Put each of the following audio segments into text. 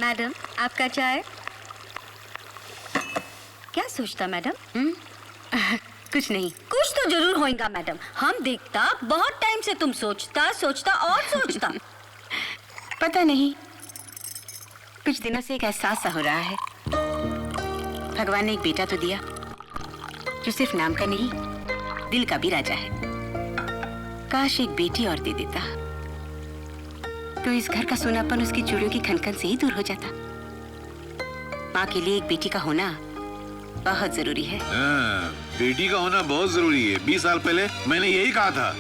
Madam, आपका चाय। क्या सोचता मैडम? कुछ नहीं। कुछ तो जरूर होएगा मैडम। हम देखता बहुत टाइम से तुम सोचता और सोचता। पता नहीं, कुछ दिनों से एक एहसास सा हो रहा है। भगवान ने एक बेटा तो दिया जो सिर्फ नाम का नहीं, दिल का भी राजा है। काश एक बेटी और दे देता तो इस घर का सोनापन उसकी चूड़ियों की खनखन से ही दूर हो जाता। माँ के लिए एक बेटी का होना बहुत जरूरी है। बेटी का होना बहुत जरूरी है। 20 साल पहले मैंने यही कहा था,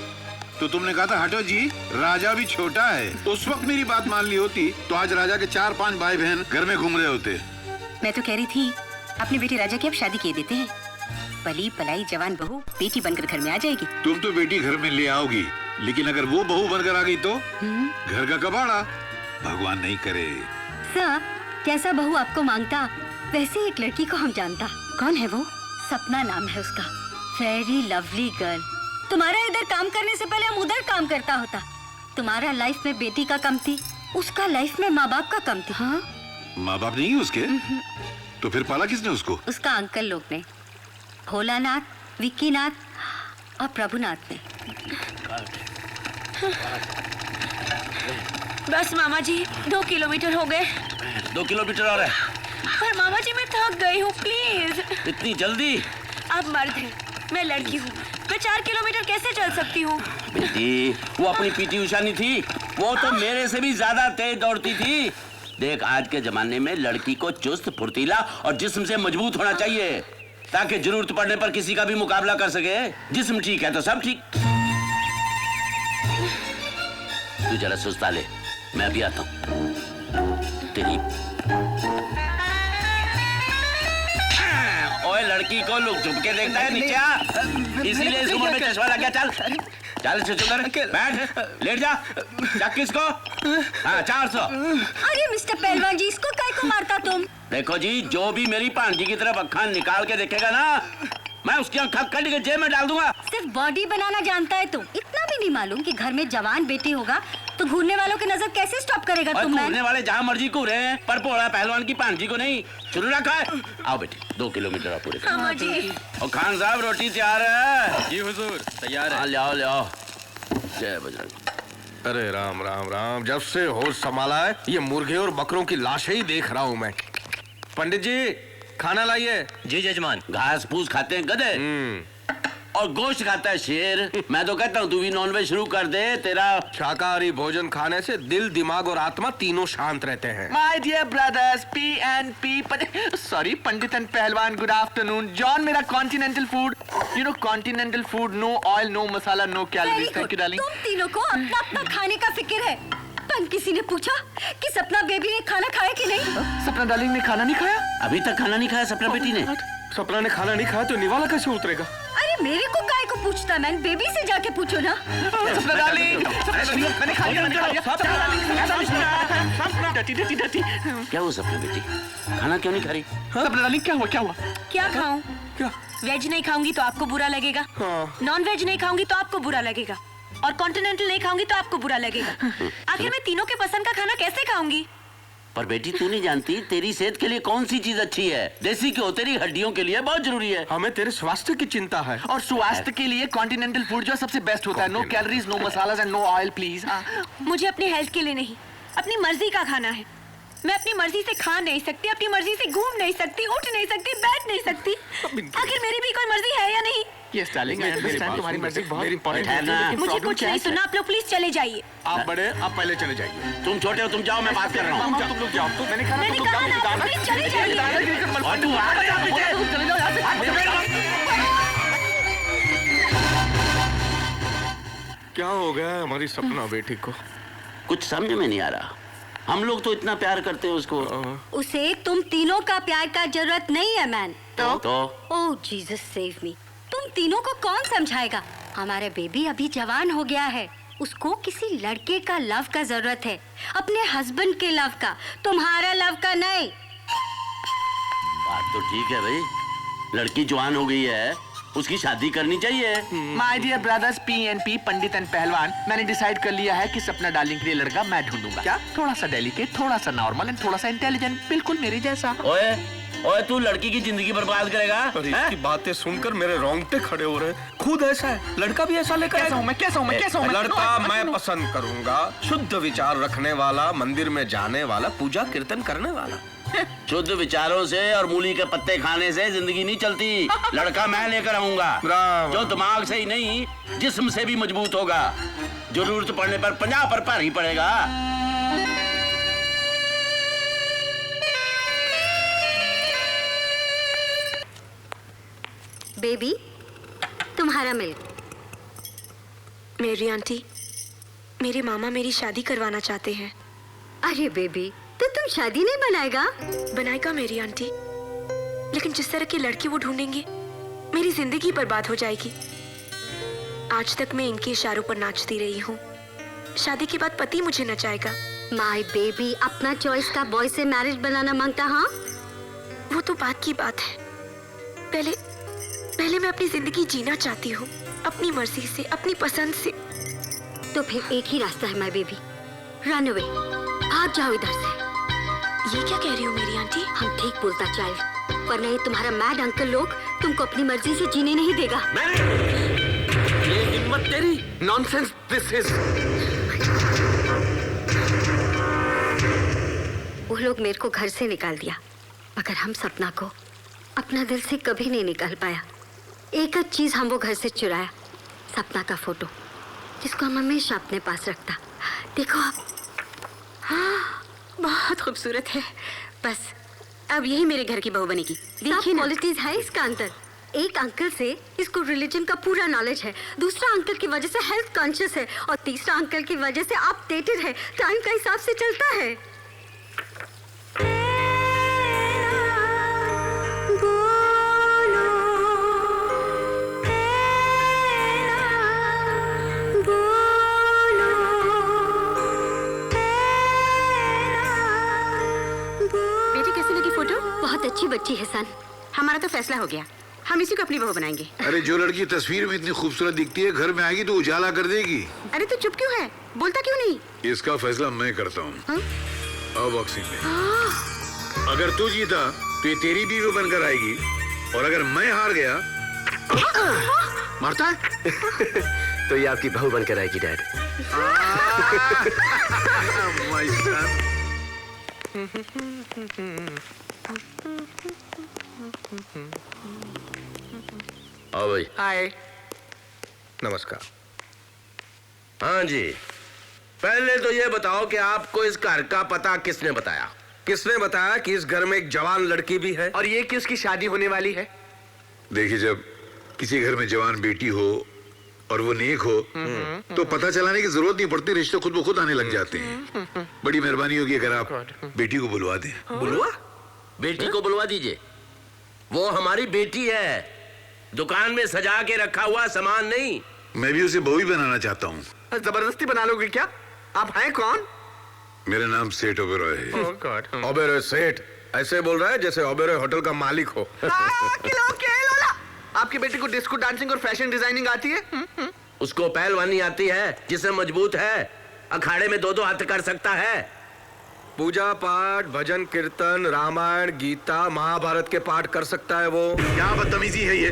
तो तुमने कहा था हटो जी, राजा भी छोटा है। उस वक्त मेरी बात मान ली होती तो आज राजा के 4-5 भाई बहन घर में घूम रहे होते। मैं तो कह रही थी अपने बेटे राजा की अब शादी किए देते हैं। पली पलाई जवान बहू बेटी बनकर घर में आ जाएगी। तुम तो बेटी घर में ले आओगी, लेकिन अगर वो बहू बनकर आ गई तो घर का कबाड़ा। भगवान नहीं करे। सर, जैसा बहू आपको मांगता वैसे एक लड़की को हम जानता। कौन है वो? सपना नाम है उसका। Very lovely girl. तुम्हारा इधर काम करने से पहले हम उधर काम करता होता। तुम्हारा लाइफ में बेटी का कम थी, उसका लाइफ में माँ बाप का कम थी। हाँ? माँ बाप नहीं है उसके? तो फिर पाला किसने उसको? उसका अंकल लोग ने, भोलानाथ, विक्कीनाथ और प्रभुनाथ ने। बस मामा जी, 2 किलोमीटर हो गए। 2 किलोमीटर और है। पर मामा जी मैं थक गई हूँ, प्लीज। इतनी जल्दी? आप मर्द हैं, मैं लड़की हूँ। मैं 4 किलोमीटर कैसे चल सकती हूँ? बेटी, वो अपनी पीटी उषा नहीं थी, वो तो मेरे से भी ज्यादा तेज दौड़ती थी। देख, आज के जमाने में लड़की को चुस्त, फुर्तीला और जिस्म से मजबूत होना चाहिए, ताकि जरूरत पड़ने पर किसी का भी मुकाबला कर सके। जिस्म ठीक है तो सब ठीक। तू जरा सुस्ता ले, मैं अभी आता हूँ। तेरी ओए, लड़की को लोग झुक के देखता है, नीचे आ। इसीलिए इस उम्र में चश्मा लग गया। चल चल चुकर बैठ, लेट जा। चक किसको? हाँ, 400। अरे मिस्टर पहलवान जी, इसको काय को मारता तुम? देखो जी, जो भी मेरी भांजी की तरफ अक्खा निकाल के देखेगा ना, मैं उसकी आँख कट के जेब में डाल दूंगा। सिर्फ बॉडी बनाना जानता है तुम, इतना भी नहीं मालूम कि घर में जवान बेटी होगा तो घूरने वालों की नजर कैसे स्टॉप करेगा तुम? घूरने वाले जहाँ मर्जी घूरे हैं, पर भोला पहलवान की भांजी को नहीं। शुरू रखा है। आओ बेटी, 2 किलोमीटर पूरे। मामा जी। और खान साहब, रोटी तैयार है? जी हुजूर, तैयार है। ले आओ ले आओ। जय बजरंग। अरे राम राम राम, जब से होश संभाला है ये मुर्गे और बकरों की लाशें ही देख रहा हूँ मैं। पंडित जी, खाना लाइए। जी जजमान। घास फूस खाते हैं गधे और गोश्त खाता है शेर। मैं तो कहता हूँ तू भी नॉनवेज शुरू कर दे। तेरा शाकाहारी भोजन खाने से दिल, दिमाग और आत्मा तीनों शांत रहते हैं। My dear brothers, P&P, sorry, Pandit and Pehलवान, good afternoon. John, मेरा continental food, you know continental food, no oil, no masala, no calories. Thank you, darling. तुम तीनों को अपना अपना खाने का फिक्र है। पर किसी ने पूछा कि सपना बेबी ने खाना खाया कि नहीं? सपना डार्लिंग ने खाना नहीं खाया? अभी तक खाना नहीं खाया सपना बेटी ने? सपना ने खाना नहीं खाया तो निवाला कैसे उतरेगा? अरे मेरे को काय को पूछता, मैं बेबी से जाके पूछो ना। सपना डार्लिंग, मैंने खा लिया, मैंने खा लिया। डटी डटी डटी। क्या हुआ सपना बेटी, खाना क्यों नहीं खा रही? सपना डार्लिंग, क्या हुआ क्या हुआ? क्या खाऊं? क्या? वेज नहीं खाऊंगी तो आपको बुरा लगेगा, नॉन वेज नहीं खाऊंगी तो आपको बुरा लगेगा, और कॉन्टिनेंटल नहीं खाऊंगी तो आपको बुरा लगेगा। आखिर मैं तीनों के पसंद का खाना कैसे खाऊंगी? पर बेटी, तू नहीं जानती तेरी सेहत के लिए कौन सी चीज अच्छी है? देसी घ्यो तेरी हड्डियों के लिए बहुत जरूरी है। हमें तेरे स्वास्थ्य की चिंता है। और स्वास्थ्य के लिए कॉन्टिनेंटल फूड जो सबसे बेस्ट होता है। No calories, no masalas and no oil, please. मुझे अपनी हेल्थ के लिए नहीं, अपनी मर्जी का खाना है। मैं अपनी मर्जी से खा नहीं सकती, अपनी मर्जी से घूम नहीं सकती, उठ नहीं सकती, बैठ नहीं सकती। आखिर मेरी भी कोई मर्जी है या नहीं? यस डार्लिंग, आई अंडरस्टैंड, तुम्हारी मर्जी बहुत इंपॉर्टेंट है ना। मुझे कुछ नहीं सुनना, आप लोग प्लीज चले जाइए। आप बड़े, आप पहले चले जाइए। तुम छोटे हो, तुम जाओ, मैं बात कर रहा हूँ। तुम लोग जाओ। तो मैंने कहा मैंने कहा ना, आप प्लीज चले जाइए। और तू आ जा पीछे। चले जाओ यहाँ से। क्या हो गया हमारी सपना बेटी को? कुछ समझ में नहीं आ रहा। हम लोग तो इतना प्यार करते हैं उसको। उसे तुम तीनों का प्यार का जरूरत नहीं है मैन। तो ओह जीसस सेव मी। तुम तीनों को कौन समझाएगा? हमारे बेबी अभी जवान हो गया है, उसको किसी लड़के का लव का जरूरत है, अपने हस्बैंड के लव का, तुम्हारा लव का नहीं। बात तो ठीक है भाई, लड़की जवान हो गई है उसकी शादी करनी चाहिए। My dear brothers PNP Pandit and Pahalwan, मैंने डिसाइड कर लिया है कि सपना डार्लिंग के लिए लड़का मैं ढूंढूंगा। क्या? थोड़ा सा डेलिकेट, थोड़ा सा नॉर्मल एंड थोड़ा सा इंटेलिजेंट, बिल्कुल मेरे जैसा। ओए ओए, तू लड़की की जिंदगी बर्बाद करेगा? अरे इसकी बातें सुनकर मेरे रोंगटे खड़े हो रहे हैं। खुद ऐसा है, लड़का भी ऐसा लेकर कैसा हूँ मैं, कैसा हूँ मैं, कैसा हूँ मैं? लड़का मैं पसंद करूंगा, शुद्ध विचार रखने वाला, मंदिर में जाने वाला, पूजा कीर्तन करने वाला। शुद्ध विचारों से और मूली के पत्ते खाने से जिंदगी नहीं चलती। लड़का मैं लेकर आऊंगा ब्रावो। जो दिमाग से ही नहीं जिस्म से भी मजबूत होगा। जरूरत पड़ने पर 50 पर भारी पड़ेगा। बेबी, तुम्हारा मिल्क। मेरी आंटी, मेरे मामा मेरी शादी करवाना चाहते हैं। अरे बेबी, तो तुम शादी नहीं बनाएगा? बनाएगा मेरी आंटी, लेकिन जिस तरह की लड़की वो ढूंढेंगे मेरी जिंदगी बर्बाद हो जाएगी। आज तक मैं इनके इशारों पर नाचती रही हूँ, शादी के बाद पति मुझे नचाएगा। माय बेबी, अपना चॉइस का बॉय से मैरिज बनाना मांगता? हाँ, वो तो बात की बात है। पहले मैं अपनी जिंदगी जीना चाहती हूँ, अपनी मर्जी से, अपनी पसंद से। तो फिर एक ही रास्ता है माय बेबी, रन अवे, भाग जाओ इधर से। ये क्या कह रही हो मेरी आंटी? हम ठीक बोलता चाइल्ड, वरना ये तुम्हारा मैड अंकल लोग तुमको अपनी मर्जी से जीने नहीं देगा। ये हिम्मत तेरी? Nonsense this is. वो लोग मेरे को घर से निकाल दिया, मगर हम सपना को अपना दिल से कभी नहीं निकाल पाया। एक ही चीज हम वो घर से चुराया, सपना का फोटो, जिसको हम हमेशा अपने पास रखता। देखो आप, हाँ, बहुत खूबसूरत है। बस अब यही मेरे घर की बहू बनेगी। देखिए ना, क्वालिटीज है इसका अंदर। एक अंकल से इसको रिलीजन का पूरा नॉलेज है, दूसरा अंकल की वजह से हेल्थ कॉन्शियस है, और तीसरा अंकल की वजह से अपडेटेड है, टाइम का हिसाब से चलता है। बेटी कैसी लगी फोटो? बहुत अच्छी बच्ची है सन। हमारा तो फैसला हो गया, हम इसी को अपनी बहू बनाएंगे। अरे जो लड़की तस्वीर में इतनी खूबसूरत दिखती है, घर में आएगी तो उजाला कर देगी। अरे तू चुप क्यों है, बोलता क्यों नहीं? इसका फैसला मैं करता हूँ। अब बॉक्सिंग में अगर तू जीता तो ये तेरी बीवी बनकर आएगी, और अगर मैं हार गया मारता है तो ये आपकी बहू बनकर आएगी डैड। My son. आओ भाई। हाय। नमस्कार। हाँ जी, पहले तो ये बताओ कि आपको इस घर का पता किसने बताया? किसने बताया कि इस घर में एक जवान लड़की भी है? और ये कि उसकी शादी होने वाली है? देखिए, जब किसी घर में जवान बेटी हो और वो नेक हो तो पता चलाने की जरूरत नहीं पड़ती, रिश्ते खुद ब खुद आने लग जाते हैं। बड़ी मेहरबानी होगी अगर आप बेटी को बुलवा दें। बुलवा? बेटी को बुलवा दीजिए, वो हमारी बेटी है, दुकान में सजा के रखा हुआ सामान नहीं। मैं भी उसे बहू ही बनाना चाहता हूँ। जबरदस्ती बना लोगे क्या? आप हैं कौन? मेरा नाम सेठ ओबेरॉय है। Oh God. ओबेरॉय सेठ ऐसे बोल रहा है जैसे ओबेरॉय होटल का मालिक हो। आपकी बेटी को डिस्को डांसिंग और फैशन डिजाइनिंग आती है? उसको पहलवानी आती है, जिससे मजबूत है, अखाड़े में 2-2 हाथ कर सकता है। पूजा पाठ, भजन कीर्तन, रामायण, गीता, महाभारत के पाठ कर सकता है वो। क्या बदतमीजी है ये?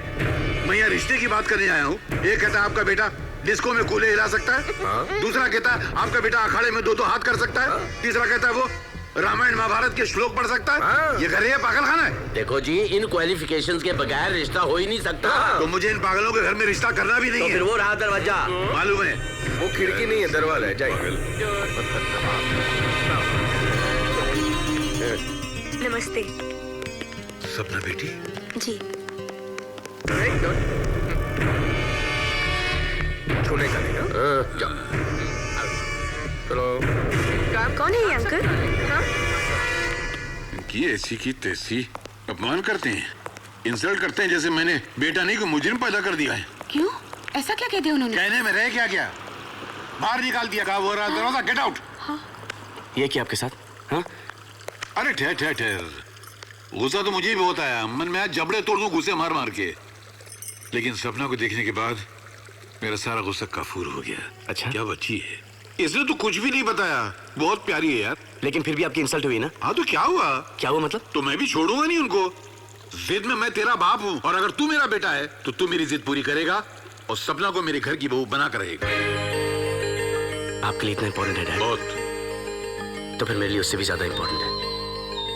मैं यहाँ रिश्ते की बात करने आया हूँ। एक कहता है आपका बेटा डिस्को में कूले हिला सकता है, दूसरा कहता है आपका बेटा अखाड़े में 2-2 हाथ कर सकता है, तीसरा कहता है वो रामायण महाभारत के श्लोक पढ़ सकता है। ये घर है पागल खाना है? देखो जी, इन क्वालिफिकेशंस के बगैर रिश्ता हो ही नहीं सकता। तो मुझे इन पागलों के घर में रिश्ता करना भी नहीं तो है। फिर वो रहा दरवाजा। मालूम है, वो खिड़की नहीं है, दरवाजा है। जाइए। नमस्ते सपना बेटी। जी। छूने का नहीं ना? चलो। कौन है ये अंकल? हाँ? इनकी ऐसी की तैसी अपमान करते हैं, इंसल्ट करते हैं जैसे मैंने बेटा नहीं को मुजरिम पैदा कर दिया है। क्यों? ऐसा क्या कहते उन्होंने? कहने में रह क्या बाहर निकाल दिया। कहा वो रहा दरवाजा, गेट आउट। ये क्या आपके साथ? हाँ? अरे ठहर, गुस्सा तो मुझे भी बहुत आया। मन में आज जबड़े तोड़ दूं गुस्से मार मार के। लेकिन सपना को देखने के बाद मेरा सारा गुस्सा काफूर हो गया। अच्छा। क्या बच्ची है, इसने तो कुछ भी नहीं बताया। बहुत प्यारी है यार। लेकिन फिर भी आपकी इंसल्ट हुई ना? हाँ तो क्या हुआ? क्या हुआ मतलब? तो मैं भी छोड़ूंगा नहीं उनको। जिद में मैं तेरा बाप हूँ, और अगर तू मेरा बेटा है तो तू मेरी जिद पूरी करेगा और सपना को मेरे घर की बहू बना कर रहेगा। आपके लिए इतना इंपॉर्टेंट है डैड? बहुत। तो फिर मेरे लिए उससे भी ज्यादा इंपॉर्टेंट है,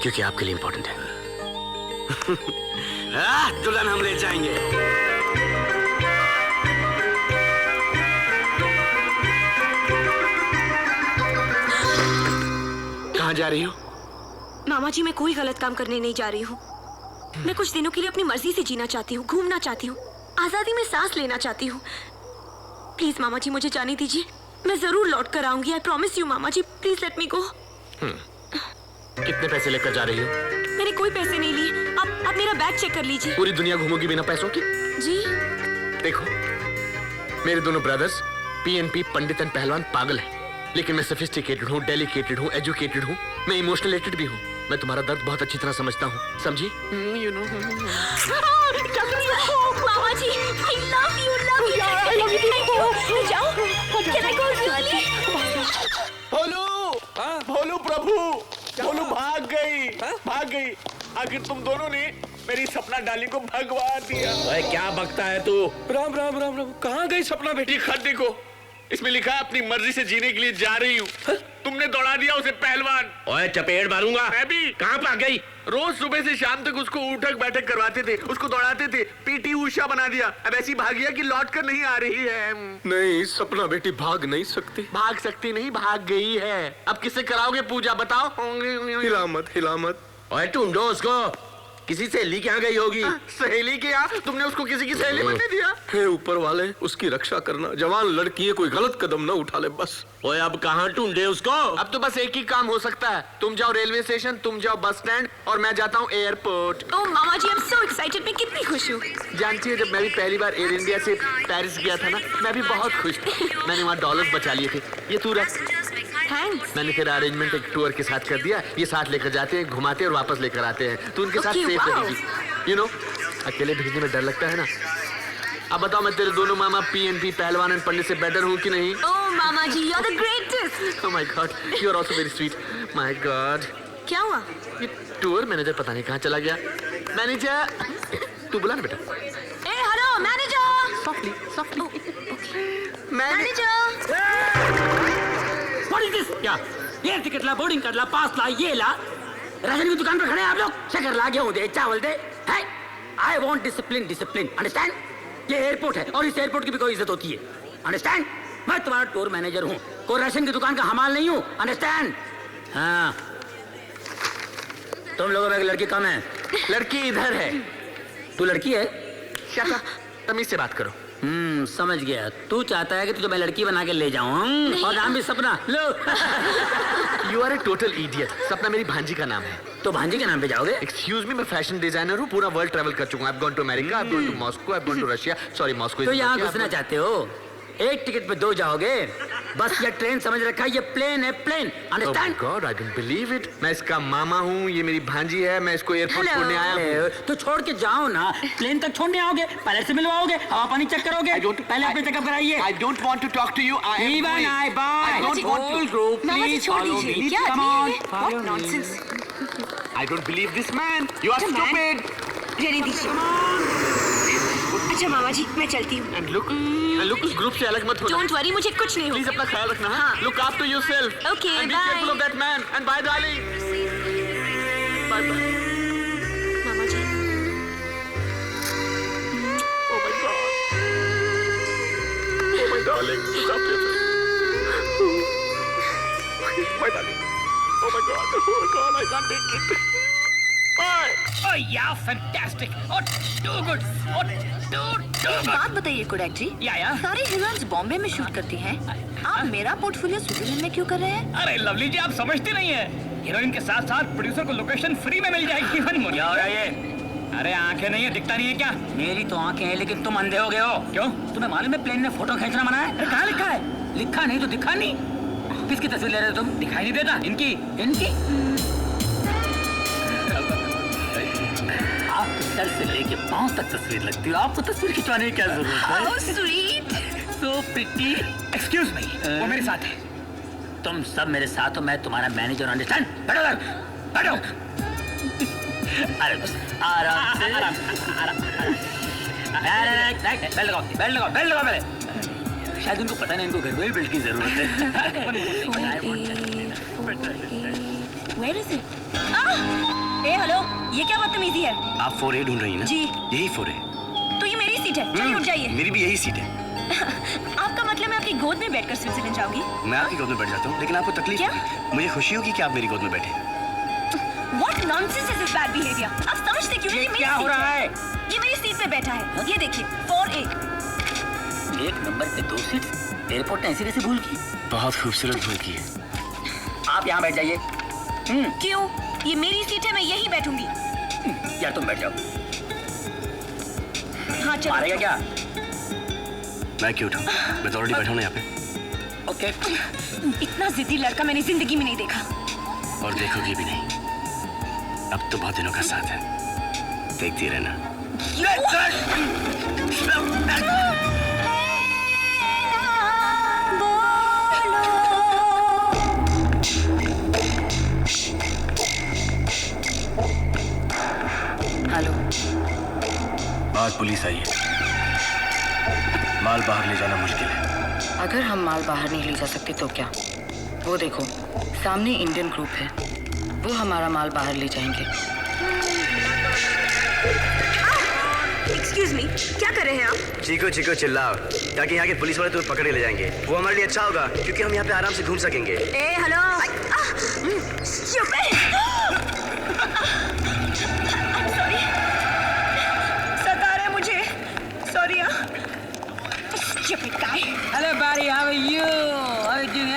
क्योंकि आपके लिए इंपॉर्टेंट है। दुल्हन हम ले जाएंगे। कहाँ जा रही हो? मामा जी, मैं कोई गलत काम करने नहीं जा रही हूँ। मैं कुछ दिनों के लिए अपनी मर्जी से जीना चाहती हूँ, घूमना चाहती हूँ, आजादी में सांस लेना चाहती हूँ। प्लीज मामा जी, मुझे जाने दीजिए। मैं जरूर लौट कर आऊंगी। आई प्रॉमिस यू मामा ji, please let me go. कितने पैसे लेकर जा रही हो? मैंने कोई पैसे नहीं लिए। आप मेरा बैग चेक कर लीजिए। पूरी दुनिया घूमोगी बिना पैसों की? जी। देखो, मेरे दोनों ब्रदर्स पीएनपी पंडित एंड पहलवान पागल हैं, लेकिन मैं सोफिस्टिकेटेड हूँ, डेलिकेटेड हूँ, एजुकेटेड हूँ, मैं इमोशनलेटेड भी हूँ। मैं तुम्हारा दर्द बहुत अच्छी तरह समझता हूँ, समझी? मामा जी, I love you, love you. Thank you. जाओ। Can I go really? भोलू, भोलू प्रभु, भोलू भाग गई। आखिर तुम दोनों ने मेरी सपना डाली को भगवा दिया। ओए क्या बकता है तू? राम राम राम राम। कहाँ गई सपना बेटी? खत देखो, इसमें लिखा है अपनी मर्जी से जीने के लिए जा रही हूँ। तुमने दौड़ा दिया उसे पहलवान। ओए चपेट मारूंगा। मैं भी। कहाँ भाग गई? रोज सुबह से शाम तक उसको उठक बैठक करवाते थे, उसको दौड़ाते थे, पीटी उषा बना दिया। अब ऐसी भागिया कि लौट कर नहीं आ रही है। नहीं, सपना बेटी भाग नहीं सकती। भाग सकती नहीं, भाग गई है। अब किससे कराओगे पूजा बताओ? हिला मत। ओए ढूंढो उसको, किसी सहेली के यहाँ गई होगी। सहेली के यहाँ? तुमने उसको किसी की सहेली बनने दिया? हे ऊपर वाले, उसकी रक्षा करना। जवान लड़की है, कोई गलत कदम न उठा ले बस। ओए अब कहाँ ढूंढे उसको? अब तो बस एक ही काम हो सकता है। तुम जाओ रेलवे स्टेशन, तुम जाओ बस स्टैंड, और मैं जाता हूँ एयरपोर्ट। ओह मामा जी, I'm so excited। मैं कितनी खुश हूँ। जानती है, जब मैं भी पहली बार एयर इंडिया से पेरिस गया था ना, मैं भी बहुत खुश था। मैंने वहाँ डॉलर्स बचा लिए थे। ये तू रख। थैंक्स। मैंने तेरा अरेंजमेंट एक टूर के साथ कर दिया। ये साथ लेकर जाते हैं, घुमाते हैं और वापस लेकर आते हैं। तू उनके साथ Okay, सेफ wow. रहेगी। यू नो, अकेले भेजने में डर लगता है ना। अब बताओ, मैं तेरे दोनों मामा पीएनपी पहलवान एंड पंडित से बेटर हूँ कि नहीं? ओह मामा जी, you're the greatest। Oh my God, you are also very sweet. My God. क्या हुआ? ये टूर मैनेजर पता नहीं कहाँ चला गया। मैनेजर, तू बुला ना बेटा। ए hello manager. Softly. Manager. What is this? क्या? ये टिकट ला, बोर्डिंग कार्ड ला, पास ला, ये ला। राशन की दुकान पर खड़े हैं आप लोग। शक्कर ला, गेहूं दे, चावल दे। है? I want discipline, discipline. Understand? ये एयरपोर्ट है और इस एयरपोर्ट की भी कोई इज्जत होती है। Understand? मैं तुम्हारा टूर मैनेजर हूँ, कोई राशन की दुकान का हमाल नहीं हूँ। Understand? हाँ। तुम लोगों में एक लड़की कम है। लड़की इधर है। तू लड़की है? क्या था? तमीज से बात करो। समझ गया। तू चाहता है कि तुझे मैं लड़की बना के ले जाऊं और नाम भी सपना लो। You are a total idiot. Sapna मेरी भांजी का नाम है। तो भांजी के नाम पे जाओगे? एक्सक्यूज मी, मैं फैशन डिजाइनर हूँ, पूरा वर्ल्ड ट्रैवल कर चुका हूँ। I've gone to America, I've gone to Moscow, I've gone to Russia. Sorry, Moscow. तो यहाँ घुसना चाहते हो? एक टिकट पे 2 जाओगे। बस ये ट्रेन समझ रखा है, ये प्लेन है, plane. Understand? God, I don't believe it. मैं इसका मामा हूँ, ये मेरी भांजी है, मैं इसको एयरपोर्ट छोड़ने आया हूँ। तो छोड़ के जाओ ना, प्लेन तक छोड़ने आओगे, पायलट से मिलवाओगे, हवा पानी चेक करोगे। पहले अपने चेकअप कराइए। I don't want to talk to you. I am Even going. I buy. I don't want to. Whole group, please follow me. Come on, follow me. I don't believe this man. You are stupid. रहने दीजिए। अच्छा मामा जी, मैं चलती हूँ। And look, उस group से अलग मत होना। डोंट वरी, मुझे कुछ नहीं प्लीज होगा। अपना ख्याल रखना। हाँ। Look after yourself. Okay, And be bye. careful of that man. And bye, darling. Bye, bye. Mama ji. Oh my God. Oh my darling. Look after yourself. My darling. Oh my God. Oh God, I can't take it. Bye. Oh yeah, fantastic. Oh, too good. Oh, too good. बात बताइए Kodak जी, या सारी heroines Bombay में shoot करती हैं। आप मेरा portfolio Switzerland में क्यों कर रहे हैं? अरे लवली जी, आप समझती नहीं है। हीरोइन के साथ साथ प्रोड्यूसर को लोकेशन फ्री में मिल जाएगी। क्या हो रहा है ये? अरे आंखें नहीं है, दिखता नहीं है क्या? मेरी तो आंखें हैं, लेकिन तुम अंधे हो गए हो। क्यों? तुम्हें मालूम है प्लेन में फोटो खींचना मना है? अरे कहाँ लिखा है? लिखा नहीं तो दिखा नहीं। किसकी तस्वीर ले रहे हो तुम? दिखाई नहीं देता? इनकी? उसमें? आप सर से लेके पांव तक तस्वीर लगती हो, आपको तस्वीर खिंचवाने की क्या जरूरत है? How sweet. So pretty. Excuse me, वो मेरे साथ है। तुम सब मेरे साथ हो, मैं तुम्हारा मैनेजर, अंडरस्टैंड? बैठो इधर, बैठो। अरे बस आराम से, आराम बेल्ट लगाओ, बेल्ट लगाओ, बेल्ट लगाओ पहले। शायद उनको पता नहीं, इनको घर में बेल्ट की जरूरत है। Where is it? A hello, ये क्या बदतमीजी है? आप 4A ढूंढ रही हैं ना? जी। यही 4A। तो ये मेरी सीट है, चलिए उठ जाइए। मेरी भी यही सीट है। आपका मतलब मैं आपकी गोद में बैठकर स्विट्जरलैंड जाऊंगी? मैं आपकी गोद में बैठ जाता हूँ, लेकिन आपको तकलीफ क्या? होगी। मुझे खुशी होगी कि आप मेरी गोद में बैठे। What nonsense is this bad behavior? आप समझते क्यों नहीं? ये क्या हो रहा है? ये मेरी सीट पे बैठा है, ये देखिए 4A। एक नंबर पे 2 सीट, एयरपोर्ट ने ऐसी कैसे भूल की? बहुत खूबसूरत भूल की है। आप यहाँ बैठ जाइए। क्यों? ये मेरी सीट है, मैं यहीं बैठूंगी। या तुम बैठ जाओ। हाँ चलो। मारेगा क्या? मैं क्यों उठूं? मैं तो ऑलरेडी बैठा हूं यहाँ पे। ओके। इतना जिद्दी लड़का मैंने जिंदगी में नहीं देखा। और देखोगी भी नहीं। अब तो बहुत दिनों का साथ है, देखती रहना। हेलो। बाहर पुलिस आई है। माल बाहर ले जाना मुश्किल है। अगर हम माल बाहर नहीं ले जा सकते तो क्या? वो देखो, सामने इंडियन ग्रुप है, वो हमारा माल बाहर ले जाएंगे। एक्सक्यूज मी, क्या कर रहे हैं आप? चीको चीको चिल्लाओ, ताकि यहाँ के पुलिस वाले तुम्हें पकड़ के ले जाएंगे। वो हमारे लिए अच्छा होगा, क्योंकि हम यहाँ पे आराम से घूम सकेंगे। ए हेलो। सता रहे मुझे। सॉरी यार। Stupid guy. Hello buddy, how are you? How are you doing?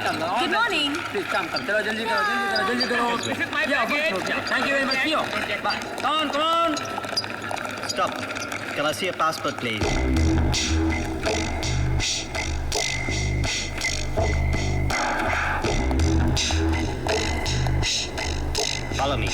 Come on. Good morning. Please come. चलो जल्दी करो, जल्दी करो, जल्दी करो। Thank you very much. Come on. Stop. Can I see a passport, please? Follow me.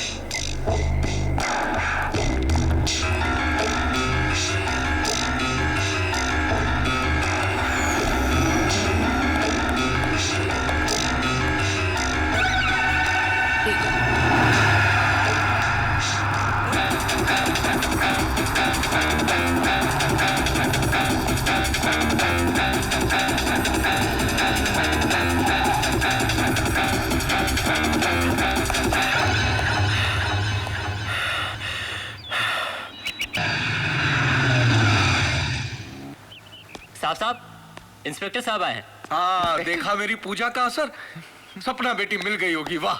साहब, inspector साहब आए हैं। हाँ, देखा मेरी पूजा का असर? सपना बेटी मिल गई होगी। वाह।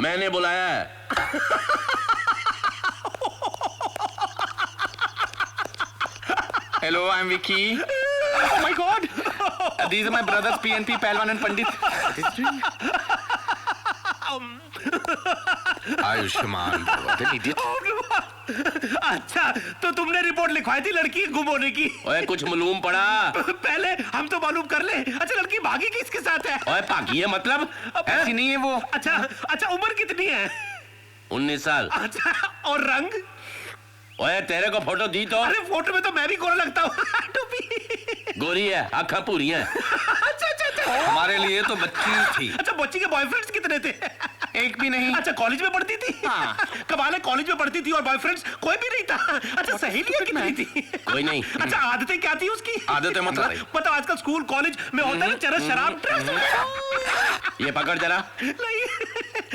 मैंने बुलाया है। Hello, I'm Vicky. Oh my God! These are my brothers PNP, Pehलवान and Pandit. Ayushman अच्छा, तो तुमने रिपोर्ट लिखवाई थी लड़की गुम होने की? ओए कुछ मालूम पड़ा? पहले हम तो मालूम कर ले। अच्छा, लड़की भागी किसके साथ है? ओए भागी है मतलब? ऐसी नहीं है वो। अच्छा, उम्र कितनी है? 19 साल। अच्छा, और रंग? ओए तेरे को फोटो दी तो? अरे फोटो में तो मैं भी गोरा लगता हूँ। गोरी है, आँखें पूरी हैं। अच्छा। हमारे लिए तो बच्ची थी। अच्छा, बच्ची के बॉयफ्रेंड्स कितने थे? एक भी नहीं। अच्छा, कॉलेज में पढ़ती थी? हाँ। कमाल है, कॉलेज में पढ़ती थी और बॉयफ्रेंड्स कोई भी नहीं था। अच्छा, सहेलियां कितनी थी? कोई नहीं। अच्छा, आदतें क्या थी उसकी? आदतें मतलब आजकल स्कूल कॉलेज में होता है ना, चरस शराब। ये पकड़ जरा। नहीं,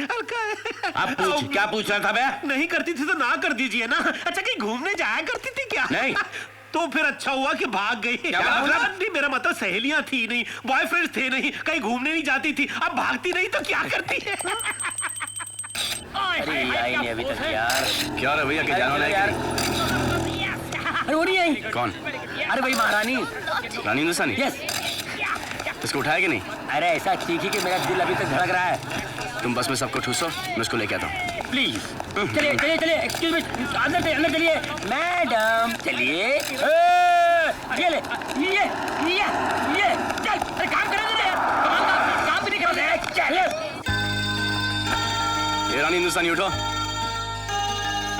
हल्का है। आप पूछ, क्या पूछ रहा था बे? नहीं करती थी तो ना कर दीजिए ना। अच्छा, कहीं घूमने जाया करती थी क्या? नहीं। तो फिर अच्छा हुआ कि भाग गई। क्या मतलब? नहीं, मेरा मतलब सहेलियां थी नहीं, बॉयफ्रेंड्स थे नहीं, कहीं घूमने नहीं जाती थी। अब भागती नहीं तो क्या करती है? अरे आई नहीं अभी तक यार। क्या रे भैया, के जाना है यार। अरे वो नहीं आई। कौन? अरे भाई महारानी। रानी हिंदुस्तानी? यस। इसको उठाया कि नहीं? अरे ऐसा चीखी कि मेरा दिल अभी तक धड़क रहा है। तुम बस में सबको ठूसो, मैं उसको लेके आता हूँ। प्लीज चलिए एक्सक्यूज मी, अंदर चलिए मैडम, चलिए। ये ले, ये चल, अरे काम करेंगे ना यार, काम भी नहीं कर रहे। चल ये रानी हिंदुस्तानी उठो।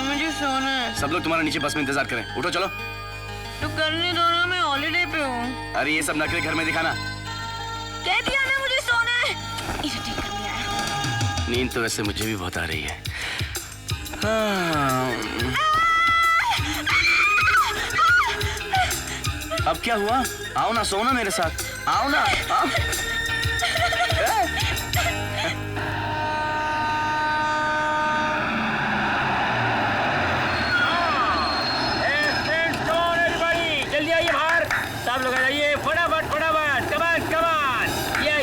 मुझे सोना है। सब लोग तुम्हारा नीचे बस में इंतजार करें। उठो चलो। तो करने दो ना, मैं हॉलीडे पे हूँ। अरे ये सब नखरे घर में दिखाना। कह दिया ना मुझे सोना है। इसे ठीक करने आया। नींद तो वैसे मुझे भी बहुत आ रही है। हाँ। अब क्या हुआ? आओ ना, सोना मेरे साथ। आओ ना, आओ। जल्दी आइए बाहर, सब लोग आ जाइए फटाफट फटाफट। कमान कमान, या।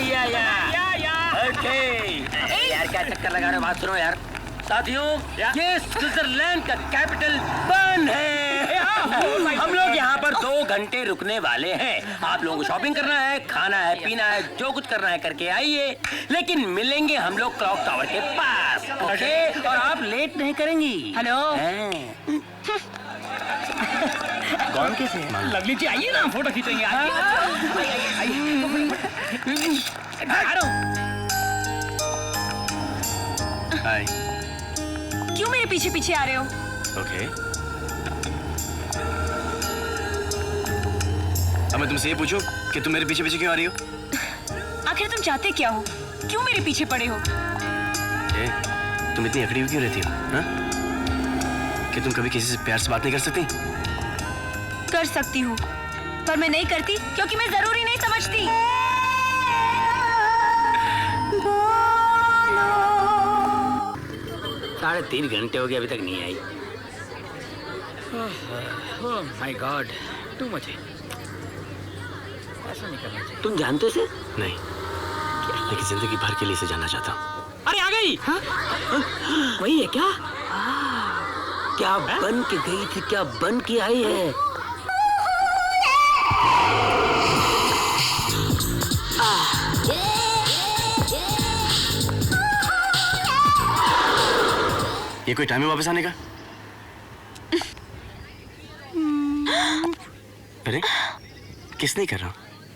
ओके। यार क्या चक्कर लगा रहे हो? बात सुनो यार। साथियों, ये स्विट्जरलैंड का कैपिटल बर्न है। हम लोग यहाँ पर 2 घंटे रुकने वाले हैं। आप लोगों को शॉपिंग करना है, खाना है, पीना है, जो कुछ करना है करके आइए, लेकिन मिलेंगे हम लोग क्लॉक टावर के पास, ओके? और आप लेट नहीं करेंगी। हेलो। कौन कैसे? लवली जी आइए ना, फोटो खींचेंगे। हाय। क्यों मेरे पीछे पीछे आ रहे हो? ओके। अब मैं तुमसे ये पूछूं कि तुम मेरे पीछे पीछे क्यों आ रही हो? आखिर तुम चाहते क्या हो? क्यों मेरे पीछे पड़े हो? तुम इतनी अकड़ी हुई क्यों रहती हो? हाँ? कि तुम कभी किसी से प्यार से बात नहीं कर सकती? कर सकती हूँ, पर मैं नहीं करती क्योंकि मैं जरूरी नहीं समझती। 3.5 घंटे हो गए, अभी तक नहीं आई। Oh my god, too much है। ऐसा नहीं करना चाहिए। तुम जानते से? नहीं, लेकिन जिंदगी भर के लिए इसे जानना चाहता हूँ। अरे आ गई। हाँ? वही है क्या? क्या बन के गई थी, क्या बन के आई है? ये कोई टाइम है वापस आने का? अरे किस नहीं कर रहा हूँ,